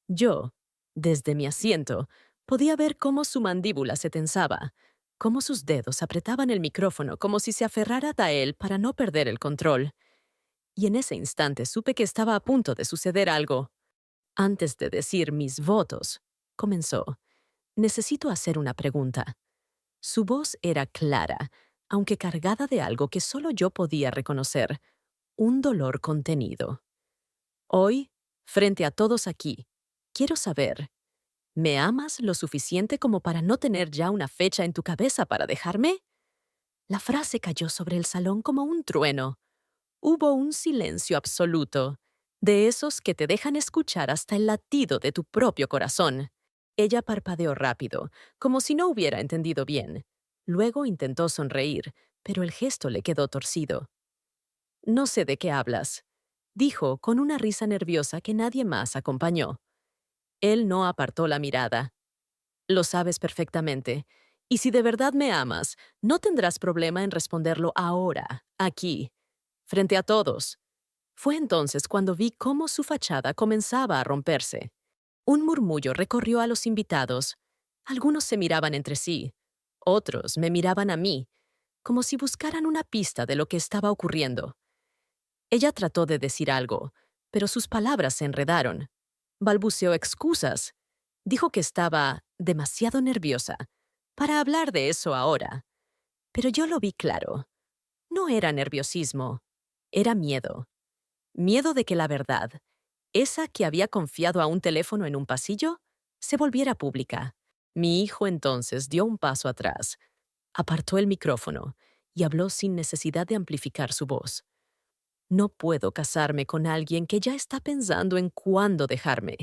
S1: Yo, desde mi asiento, podía ver cómo su mandíbula se tensaba, cómo sus dedos apretaban el micrófono como si se aferrara a él para no perder el control. Y en ese instante supe que estaba a punto de suceder algo. Antes de decir mis votos, comenzó. Necesito hacer una pregunta. Su voz era clara, aunque cargada de algo que solo yo podía reconocer, un dolor contenido. Hoy, frente a todos aquí, quiero saber, ¿me amas lo suficiente como para no tener ya una fecha en tu cabeza para dejarme? La frase cayó sobre el salón como un trueno. Hubo un silencio absoluto, de esos que te dejan escuchar hasta el latido de tu propio corazón. Ella parpadeó rápido, como si no hubiera entendido bien. Luego intentó sonreír, pero el gesto le quedó torcido. No sé de qué hablas, dijo con una risa nerviosa que nadie más acompañó. Él no apartó la mirada. Lo sabes perfectamente. Y si de verdad me amas, no tendrás problema en responderlo ahora, aquí, frente a todos. Fue entonces cuando vi cómo su fachada comenzaba a romperse. Un murmullo recorrió a los invitados. Algunos se miraban entre sí, otros me miraban a mí, como si buscaran una pista de lo que estaba ocurriendo. Ella trató de decir algo, pero sus palabras se enredaron. Balbuceó excusas. Dijo que estaba demasiado nerviosa para hablar de eso ahora. Pero yo lo vi claro. No era nerviosismo, era miedo. Miedo de que la verdad, esa que había confiado a un teléfono en un pasillo, se volviera pública. Mi hijo entonces dio un paso atrás, apartó el micrófono y habló sin necesidad de amplificar su voz. No puedo casarme con alguien que ya está pensando en cuándo dejarme.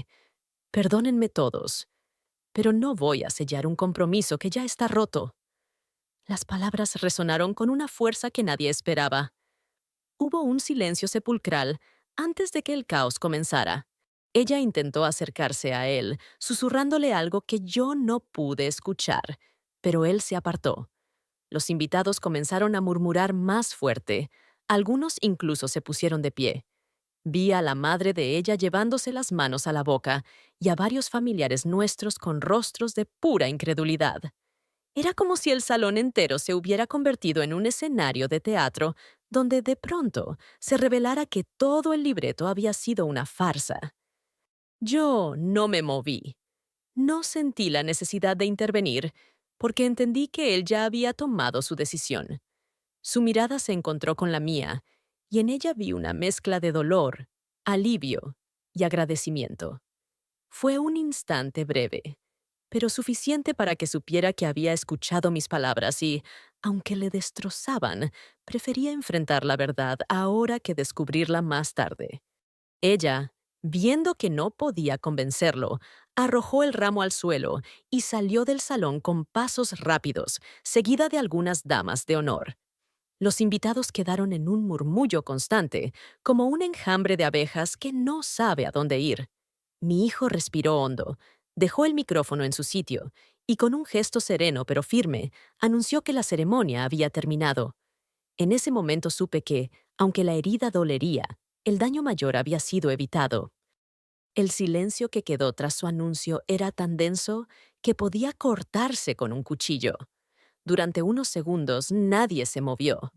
S1: Perdónenme todos, pero no voy a sellar un compromiso que ya está roto. Las palabras resonaron con una fuerza que nadie esperaba. Hubo un silencio sepulcral antes de que el caos comenzara. Ella intentó acercarse a él, susurrándole algo que yo no pude escuchar, pero él se apartó. Los invitados comenzaron a murmurar más fuerte. Algunos incluso se pusieron de pie. Vi a la madre de ella llevándose las manos a la boca y a varios familiares nuestros con rostros de pura incredulidad. Era como si el salón entero se hubiera convertido en un escenario de teatro donde de pronto se revelara que todo el libreto había sido una farsa. Yo no me moví. No sentí la necesidad de intervenir porque entendí que él ya había tomado su decisión. Su mirada se encontró con la mía y en ella vi una mezcla de dolor, alivio y agradecimiento. Fue un instante breve, pero suficiente para que supiera que había escuchado mis palabras y, aunque le destrozaban, prefería enfrentar la verdad ahora que descubrirla más tarde. Ella, viendo que no podía convencerlo, arrojó el ramo al suelo y salió del salón con pasos rápidos, seguida de algunas damas de honor. Los invitados quedaron en un murmullo constante, como un enjambre de abejas que no sabe a dónde ir. Mi hijo respiró hondo, dejó el micrófono en su sitio y con un gesto sereno pero firme, anunció que la ceremonia había terminado. En ese momento supe que, aunque la herida dolería, el daño mayor había sido evitado. El silencio que quedó tras su anuncio era tan denso que podía cortarse con un cuchillo. Durante unos segundos nadie se movió.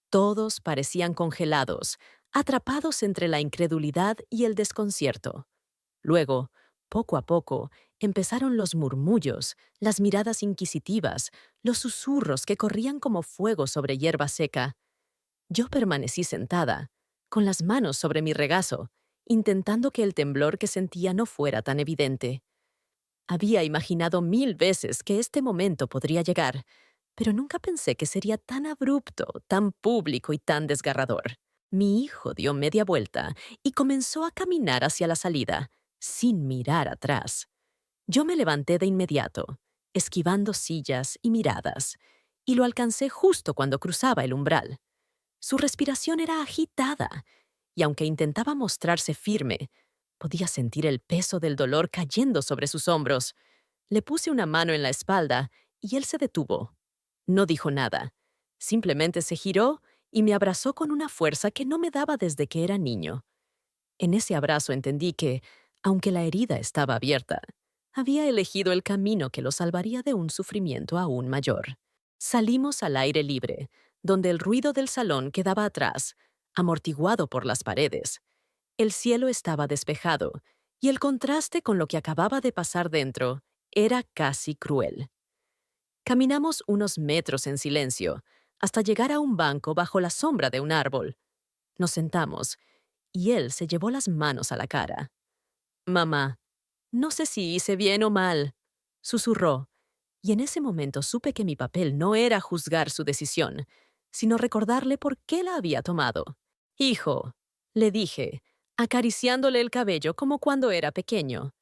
S1: Todos parecían congelados, atrapados entre la incredulidad y el desconcierto. Luego, poco a poco, empezaron los murmullos, las miradas inquisitivas, los susurros que corrían como fuego sobre hierba seca. Yo permanecí sentada, con las manos sobre mi regazo, intentando que el temblor que sentía no fuera tan evidente. Había imaginado 1000 veces que este momento podría llegar, pero nunca pensé que sería tan abrupto, tan público y tan desgarrador. Mi hijo dio media vuelta y comenzó a caminar hacia la salida, sin mirar atrás. Yo me levanté de inmediato, esquivando sillas y miradas, y lo alcancé justo cuando cruzaba el umbral. Su respiración era agitada, y aunque intentaba mostrarse firme, podía sentir el peso del dolor cayendo sobre sus hombros. Le puse una mano en la espalda y él se detuvo. No dijo nada. Simplemente se giró y me abrazó con una fuerza que no me daba desde que era niño. En ese abrazo entendí que, aunque la herida estaba abierta, había elegido el camino que lo salvaría de un sufrimiento aún mayor. Salimos al aire libre, donde el ruido del salón quedaba atrás, amortiguado por las paredes. El cielo estaba despejado, y el contraste con lo que acababa de pasar dentro era casi cruel. Caminamos unos metros en silencio, hasta llegar a un banco bajo la sombra de un árbol. Nos sentamos, y él se llevó las manos a la cara. «Mamá, no sé si hice bien o mal», susurró, y en ese momento supe que mi papel no era juzgar su decisión, sino recordarle por qué la había tomado. «Hijo», le dije, acariciándole el cabello como cuando era pequeño.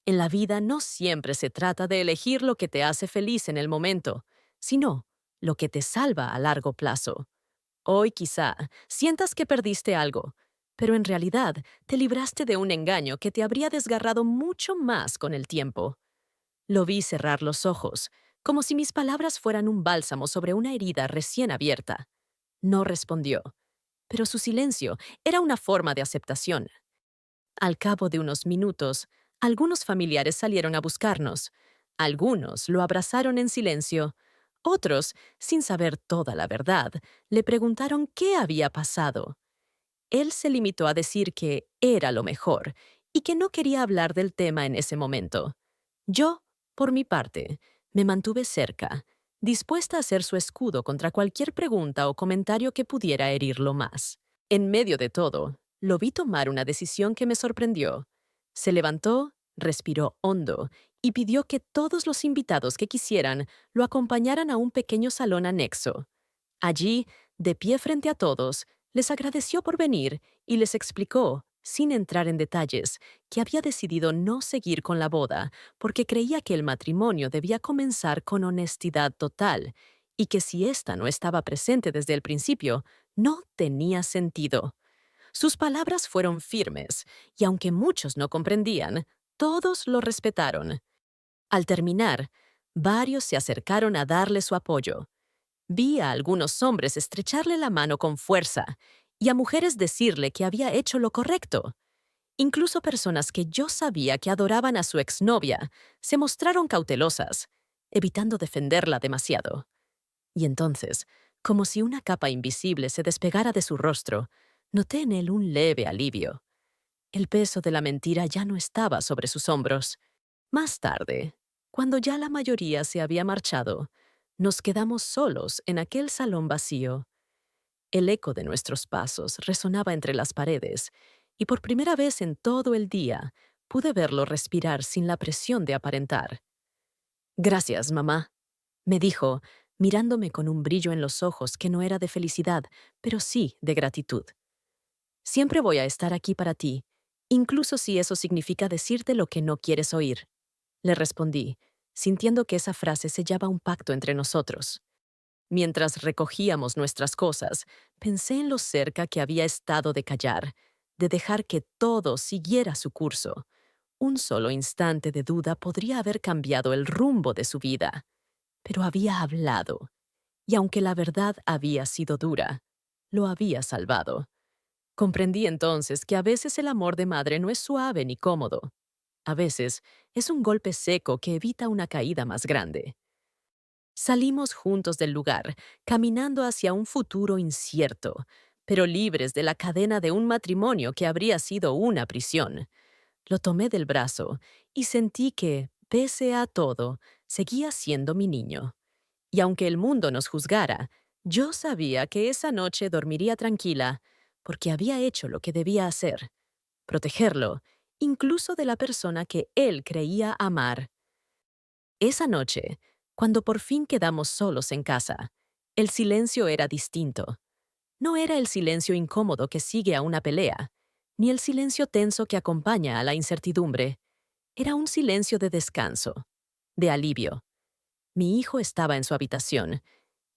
S1: En la vida no siempre se trata de elegir lo que te hace feliz en el momento, sino lo que te salva a largo plazo. Hoy quizá sientas que perdiste algo, pero en realidad te libraste de un engaño que te habría desgarrado mucho más con el tiempo. Lo vi cerrar los ojos, como si mis palabras fueran un bálsamo sobre una herida recién abierta. No respondió, pero su silencio era una forma de aceptación. Al cabo de unos minutos, algunos familiares salieron a buscarnos. Algunos lo abrazaron en silencio. Otros, sin saber toda la verdad, le preguntaron qué había pasado. Él se limitó a decir que era lo mejor y que no quería hablar del tema en ese momento. Yo, por mi parte, me mantuve cerca, dispuesta a ser su escudo contra cualquier pregunta o comentario que pudiera herirlo más. En medio de todo, Lo vi tomar una decisión que me sorprendió. Se levantó, respiró hondo y pidió que todos los invitados que quisieran lo acompañaran a un pequeño salón anexo. Allí, de pie frente a todos, les agradeció por venir y les explicó, sin entrar en detalles, que había decidido no seguir con la boda porque creía que el matrimonio debía comenzar con honestidad total y que si ésta no estaba presente desde el principio, no tenía sentido. Sus palabras fueron firmes, y aunque muchos no comprendían, todos lo respetaron. Al terminar, varios se acercaron a darle su apoyo. Vi a algunos hombres estrecharle la mano con fuerza y a mujeres decirle que había hecho lo correcto. Incluso personas que yo sabía que adoraban a su exnovia se mostraron cautelosas, evitando defenderla demasiado. Y entonces, como si una capa invisible se despegara de su rostro, noté en él un leve alivio. El peso de la mentira ya no estaba sobre sus hombros. Más tarde, cuando ya la mayoría se había marchado, nos quedamos solos en aquel salón vacío. El eco de nuestros pasos resonaba entre las paredes, y por primera vez en todo el día pude verlo respirar sin la presión de aparentar. Gracias, mamá, me dijo, mirándome con un brillo en los ojos que no era de felicidad, pero sí de gratitud. Siempre voy a estar aquí para ti, incluso si eso significa decirte lo que no quieres oír. Le respondí, sintiendo que esa frase sellaba un pacto entre nosotros. Mientras recogíamos nuestras cosas, pensé en lo cerca que había estado de callar, de dejar que todo siguiera su curso. Un solo instante de duda podría haber cambiado el rumbo de su vida. Pero había hablado, y aunque la verdad había sido dura, lo había salvado. Comprendí entonces que a veces el amor de madre no es suave ni cómodo. A veces es un golpe seco que evita una caída más grande. Salimos juntos del lugar, caminando hacia un futuro incierto, pero libres de la cadena de un matrimonio que habría sido una prisión. Lo tomé del brazo y sentí que, pese a todo, seguía siendo mi niño. Y aunque el mundo nos juzgara, yo sabía que esa noche dormiría tranquila, porque había hecho lo que debía hacer, protegerlo, incluso de la persona que él creía amar. Esa noche, cuando por fin quedamos solos en casa, el silencio era distinto. No era el silencio incómodo que sigue a una pelea, ni el silencio tenso que acompaña a la incertidumbre. Era un silencio de descanso, de alivio. Mi hijo estaba en su habitación,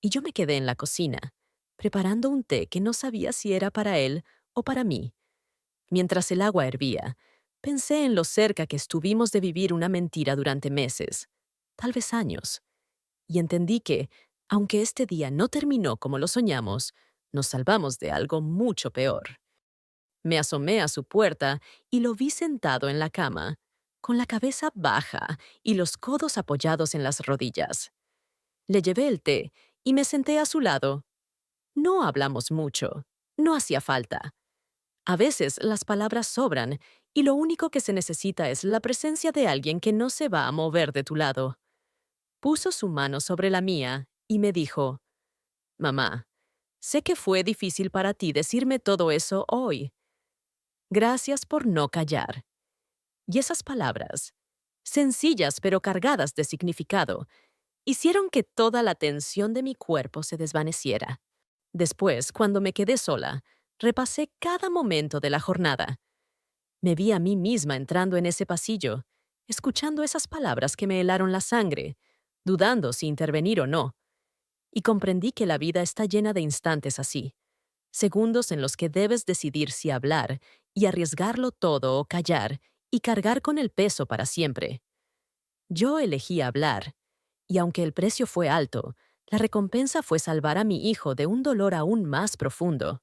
S1: y yo me quedé en la cocina, preparando un té que no sabía si era para él o para mí. Mientras el agua hervía, pensé en lo cerca que estuvimos de vivir una mentira durante meses, tal vez años, y entendí que, aunque este día no terminó como lo soñamos, nos salvamos de algo mucho peor. Me asomé a su puerta y lo vi sentado en la cama, con la cabeza baja y los codos apoyados en las rodillas. Le llevé el té y me senté a su lado. No hablamos mucho. No hacía falta. A veces las palabras sobran y lo único que se necesita es la presencia de alguien que no se va a mover de tu lado. Puso su mano sobre la mía y me dijo, Mamá, sé que fue difícil para ti decirme todo eso hoy. Gracias por no callar. Y esas palabras, sencillas pero cargadas de significado, hicieron que toda la tensión de mi cuerpo se desvaneciera. Después, cuando me quedé sola, repasé cada momento de la jornada. Me vi a mí misma entrando en ese pasillo, escuchando esas palabras que me helaron la sangre, dudando si intervenir o no. Y comprendí que la vida está llena de instantes así, segundos en los que debes decidir si hablar y arriesgarlo todo o callar y cargar con el peso para siempre. Yo elegí hablar, y aunque el precio fue alto, la recompensa fue salvar a mi hijo de un dolor aún más profundo.